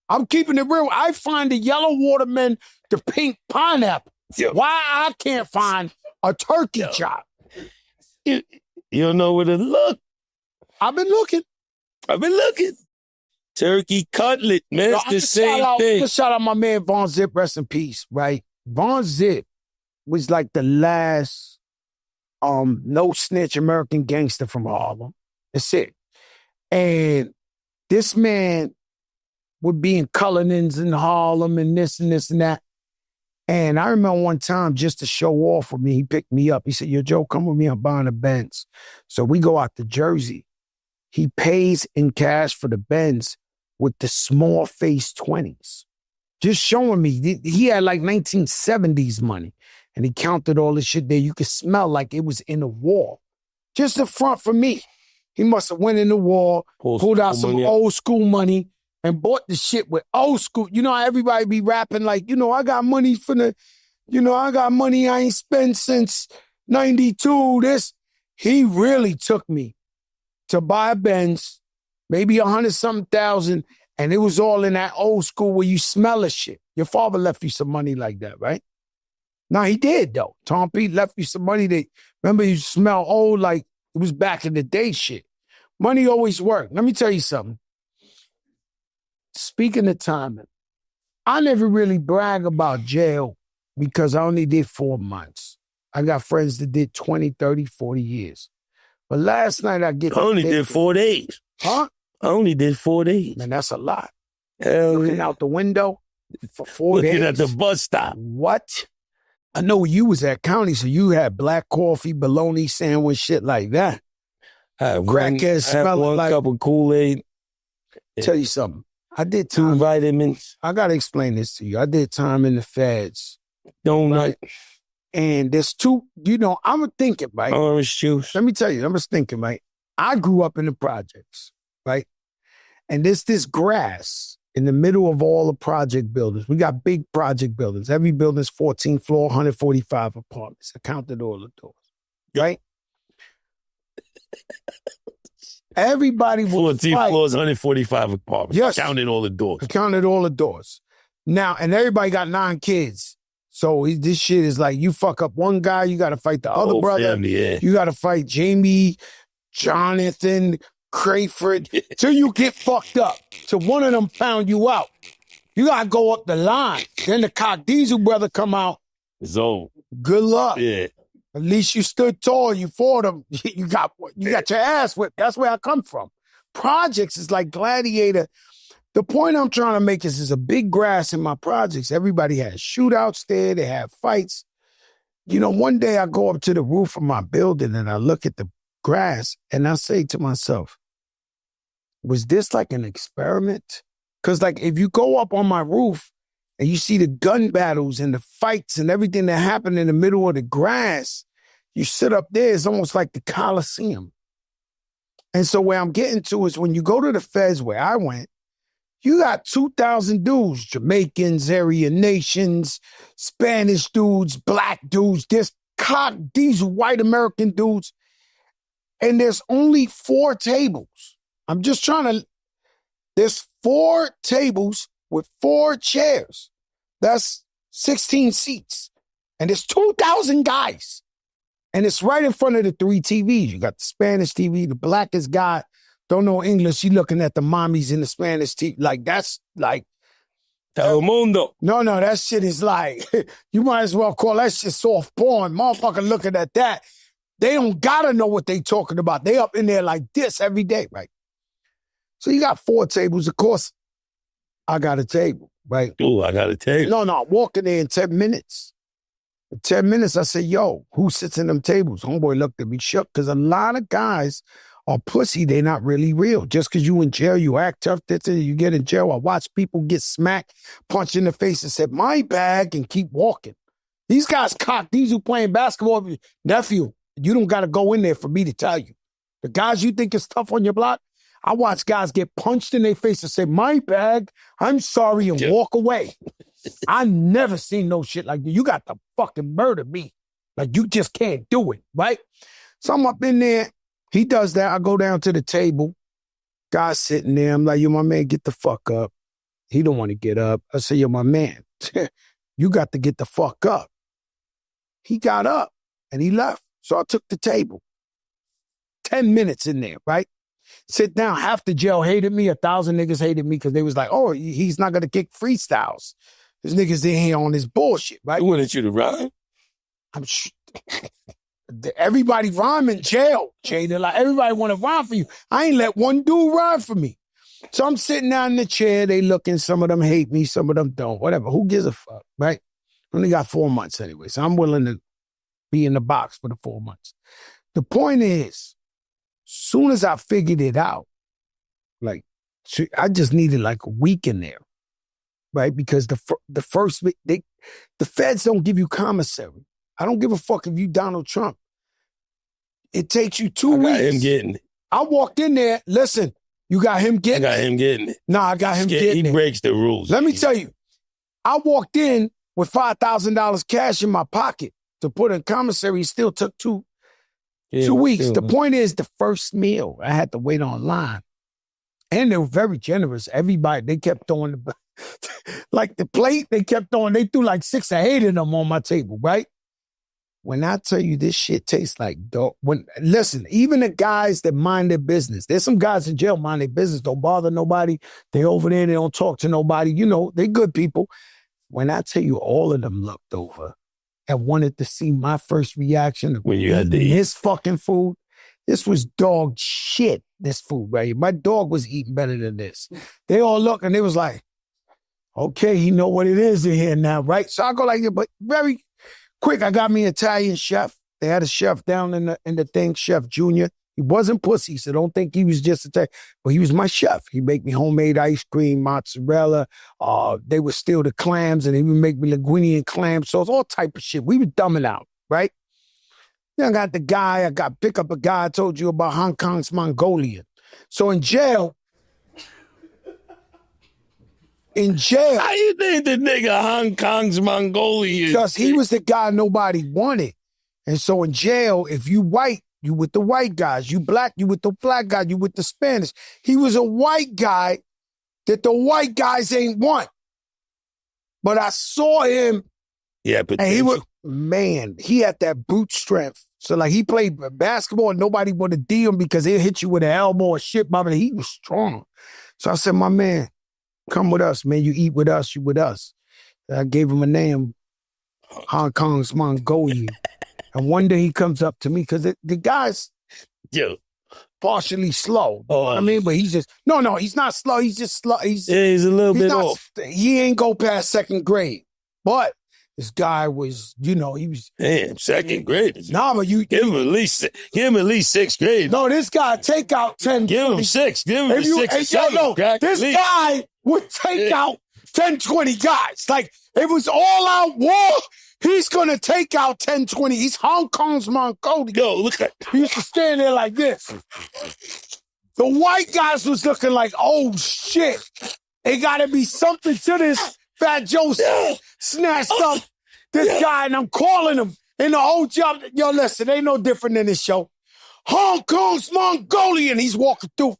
I'm keeping it real. I find the yellow watermelon, the pink pineapple. Why I can't find a turkey chop? You don't know where to look. I've been looking. Turkey cutlet, man. It's the same thing. Just shout out my man Von Zip, rest in peace, right? Von Zip was like the last no snitch American gangster from Harlem. That's it. And this man would be in Cullinan's in Harlem and this and that. And I remember one time, just to show off with me, he picked me up. He said, yo, Joe, come with me. I'm buying a Benz. So we go out to Jersey. He pays in cash for the Benz with the small face 20s. Just showing me. He had like 1970s money. And he counted all this shit there. You could smell like it was in the wall. Just the front for me. He must have went in the wall, pulled out some old school money, and bought the shit with old school. You know how everybody be rapping like, I got money I got money I ain't spent since 92, this. He really took me to buy a Benz, maybe 100-something thousand, and it was all in that old school where you smell a shit. Your father left you some money like that, right? No, he did, though. Tom P left you some money that, remember, you smell old like it was back in the day shit. Money always worked. Let me tell you something. Speaking of timing, I never really brag about jail because I only did 4 months. I got friends that did 20, 30, 40 years. But last night I only did 4 days. Huh? I only did 4 days. Man, that's a lot. Hell Looking out the window for 4 days. Looking at the bus stop. What? I know you was at county, so you had black coffee, bologna sandwich, shit like that. I had one like, cup of Kool-Aid. Tell you something. I did 2 vitamins. I got to explain this to you. I did time in the feds. Donut. Right? And there's 2, I'm thinking, right? Orange juice. Let me tell you, I'm just thinking, right? I grew up in the projects, right? And there's this grass in the middle of all the project buildings. We got big project buildings. Every building's 14 floor, 145 apartments. I counted all the doors, right? Everybody would 14 fight. floors, 145 apartments. Yes. Counted all the doors. I counted all the doors. Now, and everybody got 9 kids. So this shit is like, you fuck up one guy, you got to fight the other brother. Family, yeah. You got to fight Jamie, Jonathan, Crayford, till you get fucked up. Till one of them found you out. You got to go up the line. Then the Cock Diesel brother come out. It's over. Good luck. Yeah. At least you stood tall. You fought them. You got your ass whipped. That's where I come from. Projects is like Gladiator. The point I'm trying to make is there's a big grass in my projects. Everybody has shootouts there. They have fights. One day I go up to the roof of my building and I look at the grass and I say to myself, was this like an experiment? Because like if you go up on my roof and you see the gun battles and the fights and everything that happened in the middle of the grass, you sit up there, it's almost like the Coliseum. And so where I'm getting to is when you go to the feds where I went, you got 2,000 dudes, Jamaicans, Aryan nations, Spanish dudes, black dudes, these white American dudes, and there's only 4 tables. There's 4 tables with 4 chairs. That's 16 seats. And there's 2,000 guys. And it's right in front of the 3 TVs. You got the Spanish TV, the blackest guy, don't know English, you looking at the mommies in the Spanish TV. Like, that's like... El mundo. No, that shit is like, you might as well call that shit soft porn. Motherfucker looking at that. They don't gotta know what they talking about. They up in there like this every day, right? So you got 4 tables. Of course, I got a table, right? Ooh, I got a table. No, I walk in there in 10 minutes. In 10 minutes, I say, yo, who sits in them tables? Homeboy looked at me shook because a lot of guys are pussy. They're not really real. Just because you in jail, you act tough, you get in jail. I watch people get smacked, punched in the face and said, my bag, and keep walking. These guys cock, these who playing basketball, nephew, you don't got to go in there for me to tell you. The guys you think is tough on your block, I watch guys get punched in their face and say, my bag, I'm sorry, and walk away. I never seen no shit like that. You got to fucking murder me. Like, you just can't do it, right? So I'm up in there. He does that. I go down to the table. Guy's sitting there. I'm like, yo, my man, get the fuck up. He don't want to get up. I say, yo, my man, you got to get the fuck up. He got up and he left. So I took the table. 10 minutes in there, right? Sit down. Half the jail hated me. 1,000 niggas hated me because they was like, oh, he's not going to kick freestyles. There's niggas in here on this bullshit, right? Who wanted you to rhyme? Everybody rhyme in jail, Jada. Like, everybody want to rhyme for you. I ain't let one dude rhyme for me. So I'm sitting down in the chair. They looking. Some of them hate me. Some of them don't. Whatever. Who gives a fuck, right? Only got 4 months anyway, so I'm willing to be in the box for the 4 months. The point is, soon as I figured it out, like, I just needed like a week in there, right? Because the feds don't give you commissary. I don't give a fuck if you Donald Trump. It takes you 2 weeks. I got him getting it. I walked in there. Listen, you got him getting it? I got him getting it. Nah, I got him getting it. He breaks the rules. Let me tell you, I walked in with $5,000 cash in my pocket to put in commissary. It still took 2 weeks. The point is, the first meal, I had to wait online. And they were very generous. Everybody, they kept throwing like the plate, they threw like 6 or 8 of them on my table, right? When I tell you this shit tastes like dog. Listen, even the guys that mind their business, there's some guys in jail mind their business, don't bother nobody. They over there, they don't talk to nobody. You know, they good people. When I tell you all of them looked over and wanted to see my first reaction when you had to eat his fucking food, this was dog shit, this food, right? My dog was eating better than this. They all look and they was like, okay, he know what it is in here now, right? So I go like, but very quick, I got me an Italian chef. They had a chef down in the thing, Chef Junior. He wasn't pussy, so don't think he was just Italian. But he was my chef. He make me homemade ice cream, mozzarella. They would steal the clams, and he would make me linguine and clam sauce, all type of shit. We were dumbing out, right? Then I got the guy, pick up a guy I told you about, Hong Kong's Mongolian. So in jail, how you think the nigga Hong Kong's Mongolian? Because he was the guy nobody wanted. And so in jail, if you white, you with the white guys. You black, you with the black guy. You with the Spanish. He was a white guy that the white guys ain't want. But I saw him. Yeah, but he had that brute strength. So like he played basketball and nobody would have D him because he'll hit you with an elbow or shit. But he was strong. So I said, my man, come with us, man. You eat with us, you with us. I gave him a name, Hong Kong's Mongolian. And one day he comes up to me because the guy's partially slow. I mean, but he's just, no, he's not slow. He's just slow. He's a little bit off. He ain't go past second grade. But this guy was, he was. Damn, second grade. Nah, but you give him at least 6th grade. No, this guy take out 10. Give him 6. Give him 6. This guy would take out 10, 20 guys. Like, it was all out war. He's going to take out 10, 20. He's Hong Kong's Mongolian. Yo, look at He used to stand there like this. The white guys was looking like, oh, shit. It got to be something to this. Fat Joe snatched up this guy, and I'm calling him. And the whole job, yo, listen, ain't no different than this show. Hong Kong's Mongolian. He's walking through.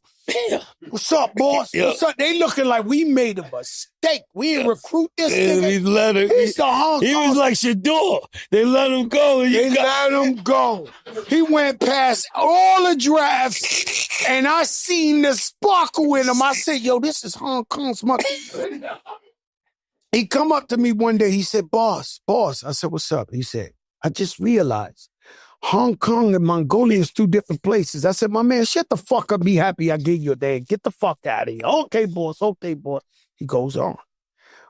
What's up, boss? What's up? They looking like we made a mistake. We didn't recruit this nigga. He's the Hong Kong. He was like Shador. They let him go. Let him go. He went past all the drafts, and I seen the sparkle in him. I said, yo, this is Hong Kong's Mongolian. He come up to me one day. He said, boss. I said, what's up? He said, I just realized Hong Kong and Mongolia is 2 different places. I said, my man, shut the fuck up. Be happy I gave you a day. Get the fuck out of here. Okay, boss. He goes on.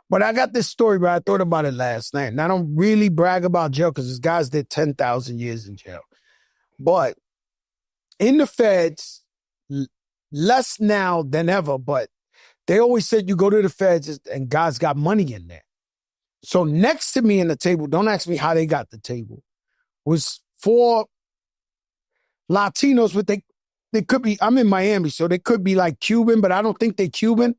But I got this story, but I thought about it last night. And I don't really brag about jail because this guy's did 10,000 years in jail. But in the feds, less now than ever, but they always said you go to the feds and guys got money in there. So next to me in the table, don't ask me how they got the table, was 4 Latinos, but they could be, I'm in Miami, so they could be like Cuban, but I don't think they Cuban.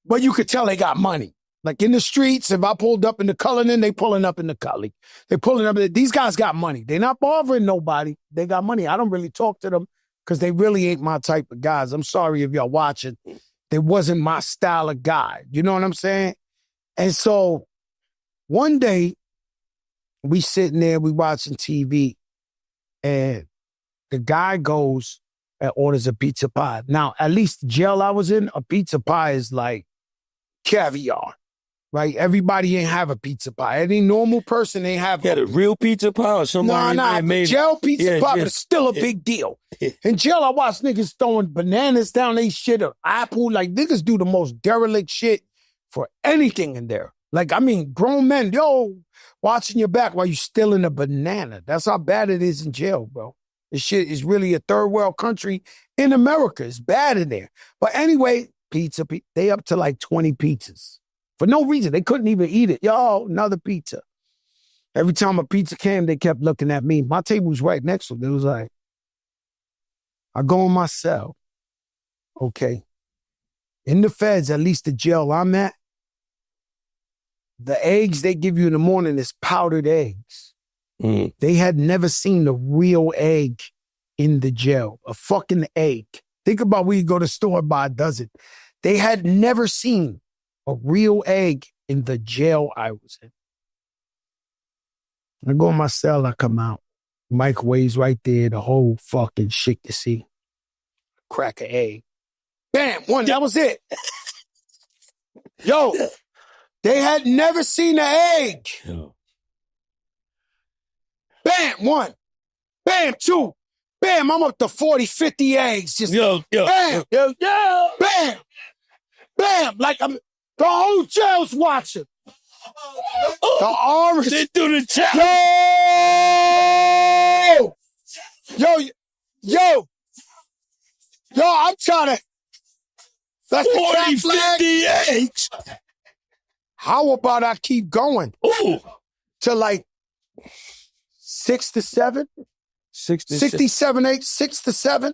But you could tell they got money. Like in the streets, if I pulled up in the Cullinan, they pulling up in the Cully. They pulling up, these guys got money. They're not bothering nobody. They got money. I don't really talk to them because they really ain't my type of guys. I'm sorry if y'all watching. They wasn't my style of guy. You know what I'm saying? And so one day, we sitting there, we watching TV, and the guy goes and orders a pizza pie. Now, at least the jail I was in, a pizza pie is like caviar, right? Everybody ain't have a pizza pie. Any normal person ain't have. You had a real pizza pie or somebody made jail pizza pie, but it's still a big deal. In jail, I watch niggas throwing bananas down they shit, or apple. Like, niggas do the most derelict shit for anything in there. Like, I mean, grown men, yo, watching your back while you stealing a banana. That's how bad it is in jail, bro. This shit is really a third world country in America. It's bad in there. But anyway, pizza, they up to like 20 pizzas. For no reason. They couldn't even eat it. Yo, another pizza. Every time a pizza came, they kept looking at me. My table was right next to them. It was like, I go in my cell. Okay. In the feds, at least the jail I'm at, the eggs they give you in the morning is powdered eggs. They had never seen a real egg in the jail. A fucking egg. Think about when you go to the store and buy a dozen. They had never seen a real egg in the jail I was in. I go in my cell, I come out. Microwaves right there, the whole fucking shit to see. Crack an egg. Bam, one, that was it. Yo, they had never seen an egg. Bam, one. Bam, two. Bam, I'm up to 40, 50 eggs. Just bam, bam, bam. Like the whole jail's watching. The orange. They do the chat. Yo, I'm trying to. That's 40, 50 eggs. How about I keep going? Ooh. To like 6 to 7? 67, 8, 6 to 7?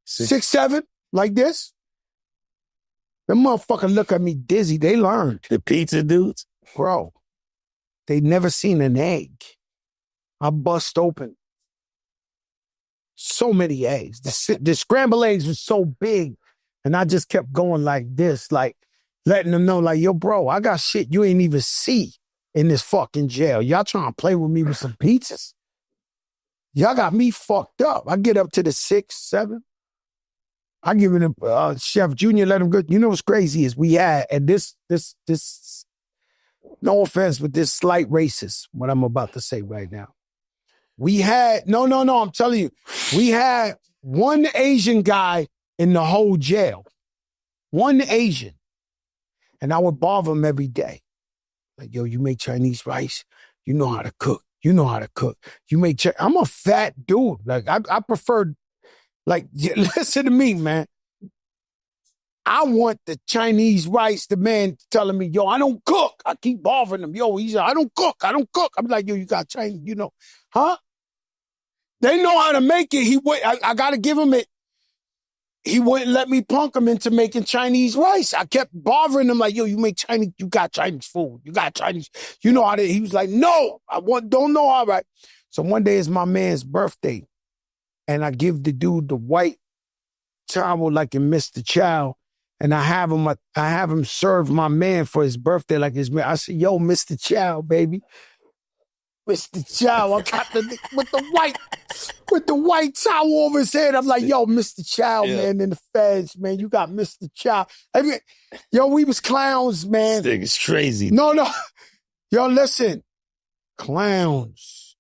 6, 7, like this? The motherfucker look at me dizzy. They learned. The pizza dudes? Bro, they never seen an egg. I bust open so many eggs. The scrambled eggs was so big, and I just kept going like this, like letting them know, like, yo, bro, I got shit you ain't even see in this fucking jail. Y'all trying to play with me with some pizzas? Y'all got me fucked up. I get up to the 6, 7. I give it a Chef Junior, let him go. You know what's crazy is we had, and this, no offense, but this slight racist, what I'm about to say right now. We had, no, I'm telling you, we had one Asian guy in the whole jail. One Asian. And I would bother him every day. Like, yo, you make Chinese rice? You know how to cook. You know how to cook. You make I'm a fat dude. Like, I prefer, like, listen to me, man. I want the Chinese rice. The man telling me, yo, I don't cook. I keep bothering him. Yo, he's like, I don't cook. I'm like, yo, you got Chinese, you know. Huh? They know how to make it. I got to give him it. He wouldn't let me punk him into making Chinese rice. I kept bothering him like, yo, you make Chinese, you got Chinese food. You got Chinese, you know how to, he was like, no, don't know, all right. So one day is my man's birthday, and I give the dude the white towel like in Mr. Chow, and I have him serve my man for his birthday like his man. I said, yo, Mr. Chow, baby. Mr. Chow, I got with the white towel over his head. I'm like, yo, Mr. Chow, man, in the feds, man. You got Mr. Chow. I mean, yo, we was clowns, man. This thing is crazy. No. Yo, listen. Clowns.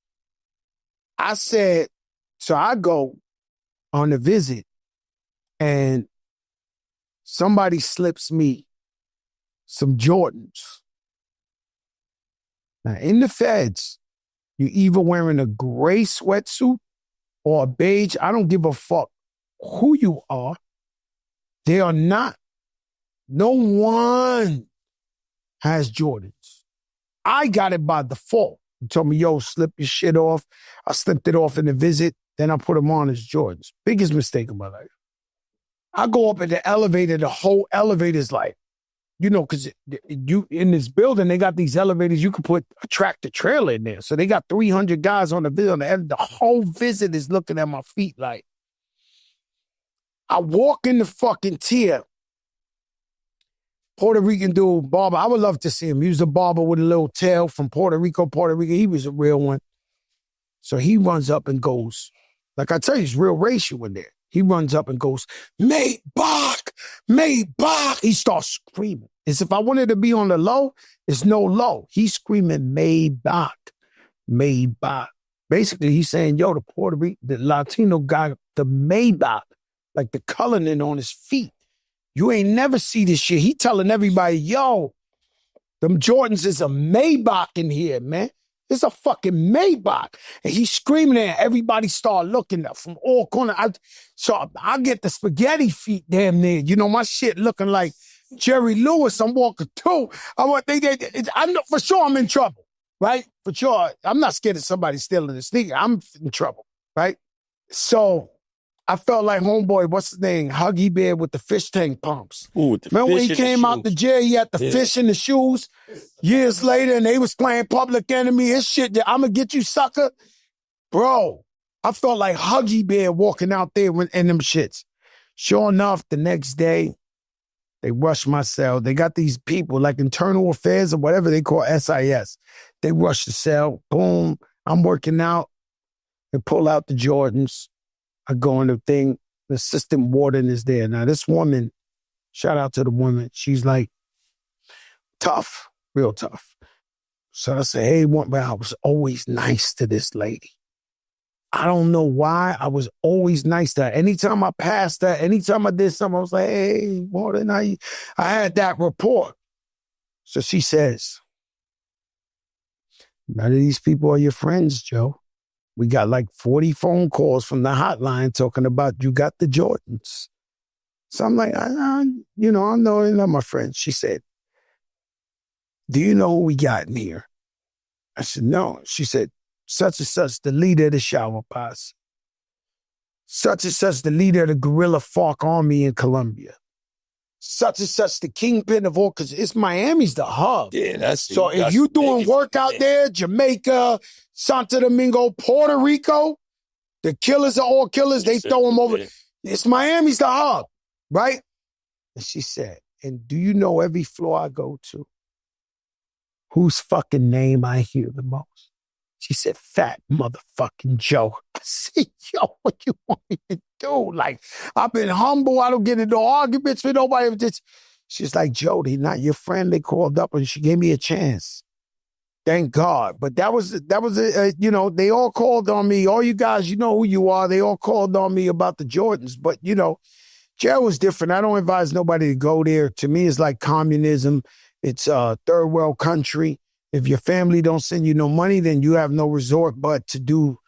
I said, so I go on a visit, and somebody slips me some Jordans. Now, in the feds, you either wearing a gray sweatsuit or a beige. I don't give a fuck who you are. They are not. No one has Jordans. I got it by default. You told me, yo, slip your shit off. I slipped it off in the visit. Then I put them on as Jordans. Biggest mistake of my life. I go up in the elevator. The whole elevator's like, you know, because you in this building, they got these elevators. You can put a tractor trailer in there. So they got 300 guys on the visit. The whole visit is looking at my feet like. I walk in the fucking tier. Puerto Rican dude, barber. I would love to see him. He was a barber with a little tail from Puerto Rico. He was a real one. So he runs up and goes, like I tell you, it's real racial in there. He runs up and goes, Maybach. He starts screaming. As if I wanted to be on the low, it's no low. He's screaming Maybach. Basically, he's saying, yo, the Latino guy, the Maybach, like the coloring on his feet. You ain't never see this shit. He telling everybody, yo, Them Jordans is a Maybach in here, man. It's a fucking Maybach. And he's screaming and everybody start looking up from all corners. So I get the spaghetti feet damn near. You know, my shit looking like Jerry Lewis. I'm walking too. I know for sure I'm in trouble, right? For sure. I'm not scared of somebody stealing the sneaker. I'm in trouble, right? So I felt like homeboy, what's his name? Huggy Bear with the fish tank pumps. Ooh, with the Remember when fish he in the came out shoes. the jail, he had the fish in the shoes? Years later, and they was playing Public Enemy. His shit, I'ma get you, sucker. Bro, I felt like Huggy Bear walking out there in them shits. Sure enough, the next day, they rushed my cell. They got these people, like internal affairs or whatever they call SIS. They rushed the cell. Boom. I'm working out. They pull out the Jordans. I go in the thing. The assistant warden is there. Now, this woman, shout out to the woman. She's like tough, real tough. So I say, hey, but I was always nice to this lady. I don't know why. I was always nice to her. Anytime I passed her, anytime I did something, I was like, hey, warden, I had that rapport. So she says, none of these people are your friends, Joe. We got like 40 phone calls from the hotline talking about you got the Jordans. So I'm like, I know they're not my friends. She said, do you know who we got in here? I said, no. She said, such and such, the leader of the shower posse. Such and such, the leader of the guerrilla FARC army in Colombia. Such and such, the kingpin of all, because it's Miami's the hub. Yeah, that's so if you doing work out there, Jamaica, Santo Domingo, Puerto Rico, the killers are all killers. They throw them over. It's Miami's the hub, right? And she said, and do you know every floor I go to, whose fucking name I hear the most? She said, Fat motherfucking Joe. I said, yo, what you want me to do? Like, I've been humble. I don't get into arguments with nobody. She's like, Joe, they not your friend. They called up and she gave me a chance. Thank God. But that was they all called on me. All you guys, you know who you are. They all called on me about the Jordans. But, jail was different. I don't advise nobody to go there. To me, it's like communism. It's a third world country. If your family don't send you no money, then you have no resort but to do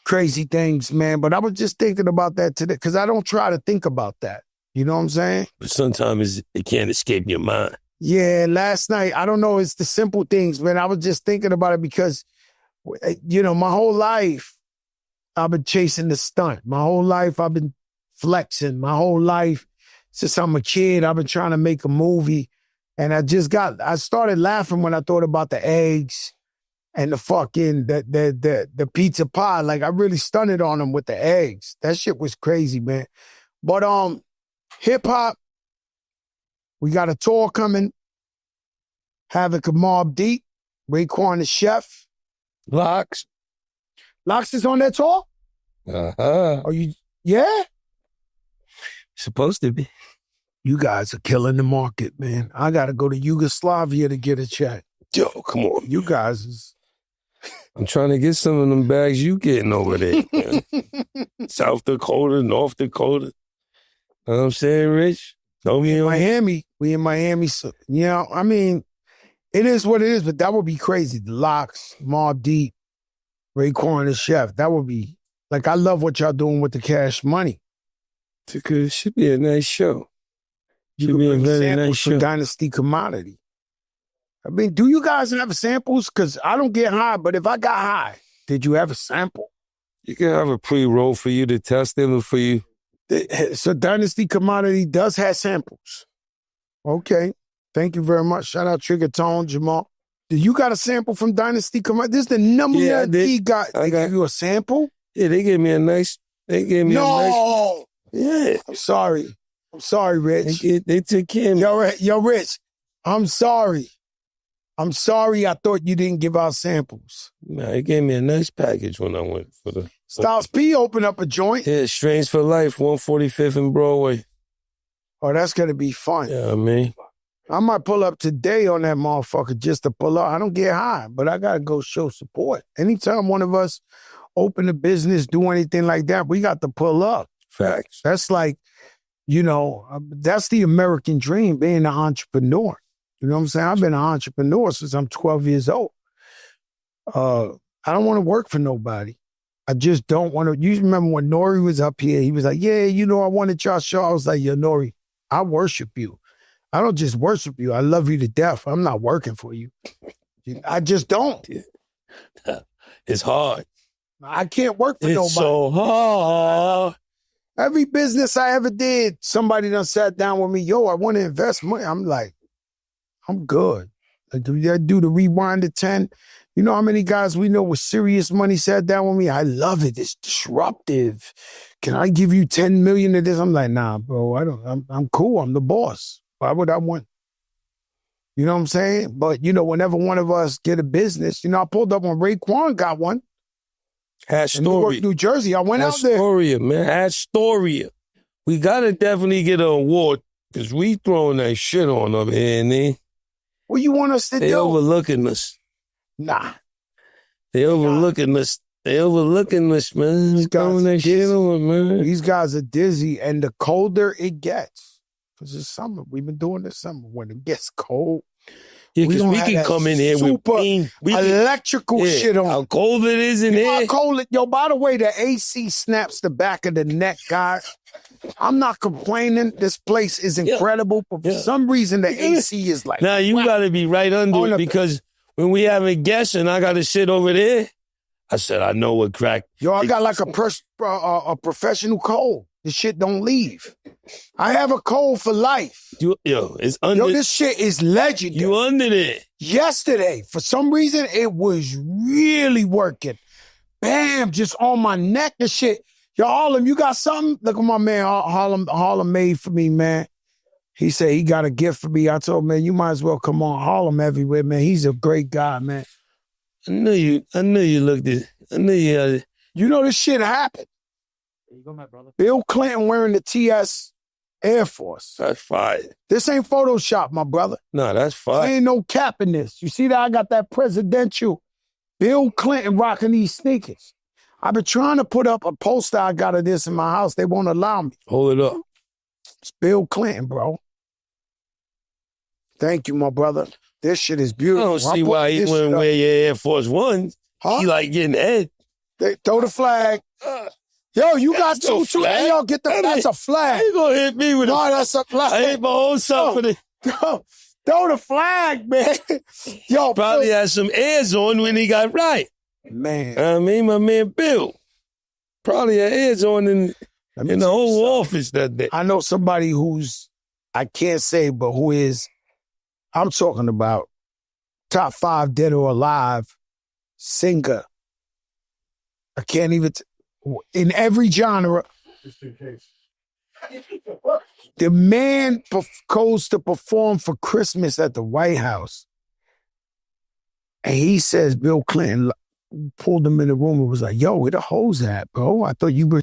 crazy things, man. But I was just thinking about that today because I don't try to think about that. You know what I'm saying? But sometimes it can't escape your mind. Yeah, last night, I don't know, it's the simple things, man. I was just thinking about it because, my whole life, I've been chasing the stunt. My whole life, I've been flexing. My whole life, since I'm a kid, I've been trying to make a movie. And I started laughing when I thought about the eggs and the fucking, the pizza pie. Like, I really stunted on them with the eggs. That shit was crazy, man. But, hip hop, we got a tour coming. Havoc of Mobb Deep, Raekwon the Chef. Locks. Locks is on that tour? Uh-huh. Are you, yeah? Supposed to be. You guys are killing the market, man. I got to go to Yugoslavia to get a check. Yo, come on. You guys is... I'm trying to get some of them bags you getting over there, man. South Dakota, North Dakota. Know what I'm saying, Rich? We in Miami. So, I mean, it is what it is, but that would be crazy. The Locks, Mobb Deep, Raekwon the Chef. That would be... Like, I love what y'all doing with the Cash Money. It should be a nice show. You be a bring very samples nice for show. Dynasty Commodity. I mean, do you guys have samples? Because I don't get high, but if I got high, did you have a sample? You can have a pre-roll for you to test them for you. So Dynasty Commodity does have samples. Okay. Thank you very much. Shout out Trigger Tone, Jamal. Do you got a sample from Dynasty Commodity? This is the number one D got. They give you a sample? Yeah, they gave me a nice... No! Yeah. I'm sorry, Rich. They took care of me. Yo, Rich, I'm sorry. I thought you didn't give out samples. Nah, they gave me a nice package when I went for the... Styles P opened up a joint. Yeah, Strains for Life, 145th and Broadway. Oh, that's going to be fun. Yeah, I mean... I might pull up today on that motherfucker just to pull up. I don't get high, but I got to go show support. Anytime one of us open a business, do anything like that, we got to pull up. Facts. That's like, that's the American dream, being an entrepreneur. You know what I'm saying? I've been an entrepreneur since I'm 12 years old. I don't want to work for nobody. I just don't want to. You remember when Nori was up here? He was like, yeah, I wanted y'all show. I was like, yeah, Nori, I worship you. I don't just worship you. I love you to death. I'm not working for you. I just don't. It's hard. I can't work for nobody. It's so hard. Every business I ever did, somebody done sat down with me, yo, I want to invest money. I'm like, I'm good. Like, do the rewind to 10? You know how many guys we know with serious money sat down with me? I love it. It's disruptive. Can I give you 10 million of this? I'm like, nah, bro, I'm cool. I'm the boss. Why would I want? You know what I'm saying? But, whenever one of us get a business, I pulled up when Raekwon got one. Astoria. New Jersey. I went out there. Astoria, man. Astoria. We got to definitely get an award because we throwing that shit on up here, man. What you want us to do? They overlooking us. Nah. They overlooking us. They overlooking us, man. These guys throwing that shit on, man. These guys are dizzy, and the colder it gets, because it's summer. We've been doing this summer. When it gets cold, yeah, because we can come in here with electrical shit on. How cold it is in here. How cold it, yo, by the way, the AC snaps the back of the neck, guys. I'm not complaining. This place is incredible, but for some reason, the AC is like... Now, you got to be right under it, because when we having guests and I got to sit over there, I said, I know what crack. Yo, I got like a professional cold. This shit don't leave. I have a cold for life. It's under. Yo, this shit is legendary. You under there. Yesterday, for some reason, it was really working. Bam, just on my neck and shit. Yo, Harlem, you got something? Look at my man, Harlem made for me, man. He said he got a gift for me. I told him, man, you might as well come on. Harlem everywhere, man. He's a great guy, man. I knew you looked at. I knew you had it. You know this shit happened. There you go, my brother. Bill Clinton wearing the TS Air Force. That's fire. This ain't Photoshop, my brother. No, that's fire. There ain't no cap in this. You see that? I got that presidential Bill Clinton rocking these sneakers. I've been trying to put up a poster I got of this in my house. They won't allow me. Hold it up. It's Bill Clinton, bro. Thank you, my brother. This shit is beautiful. I don't see why he wouldn't wear your Air Force Ones. Huh? He like getting head. They throw the flag. Yo, you got two. Hey, yo, get the. That's a flag. You gonna hit me with a? That's a flag. I hit my own self for the. Yo, throw the flag, man. Yo, probably Bill. had some airs on when he got right. Man, I mean, my man Bill probably had airs on in the whole office that day. I know somebody who's, I can't say, but who is. I'm talking about top 5 dead or alive singer. I can't even, in every genre. Just in case. The man goes to perform for Christmas at the White House. And he says Bill Clinton pulled him in the room and was like, yo, where the hoes at, bro? I thought you were...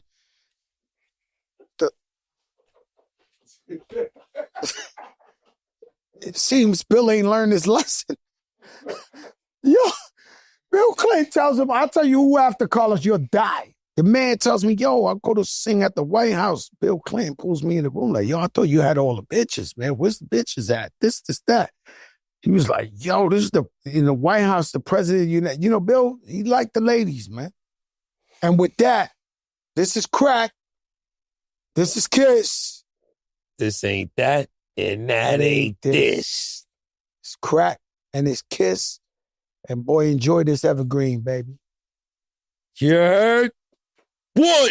It seems Bill ain't learned his lesson. Yo, Bill Clinton tells him, I'll tell you who after Carlos, you'll die. The man tells me, yo, I'll go to sing at the White House. Bill Clinton pulls me in the room like, yo, I thought you had all the bitches, man. Where's the bitches at? This, that. He was like, yo, this is in the White House, the president, you know, Bill, he liked the ladies, man. And with that, this is crack. This is Kiss. This ain't that. And that ain't this. It's crack and it's Kiss. And boy, enjoy this evergreen, baby. You heard? What?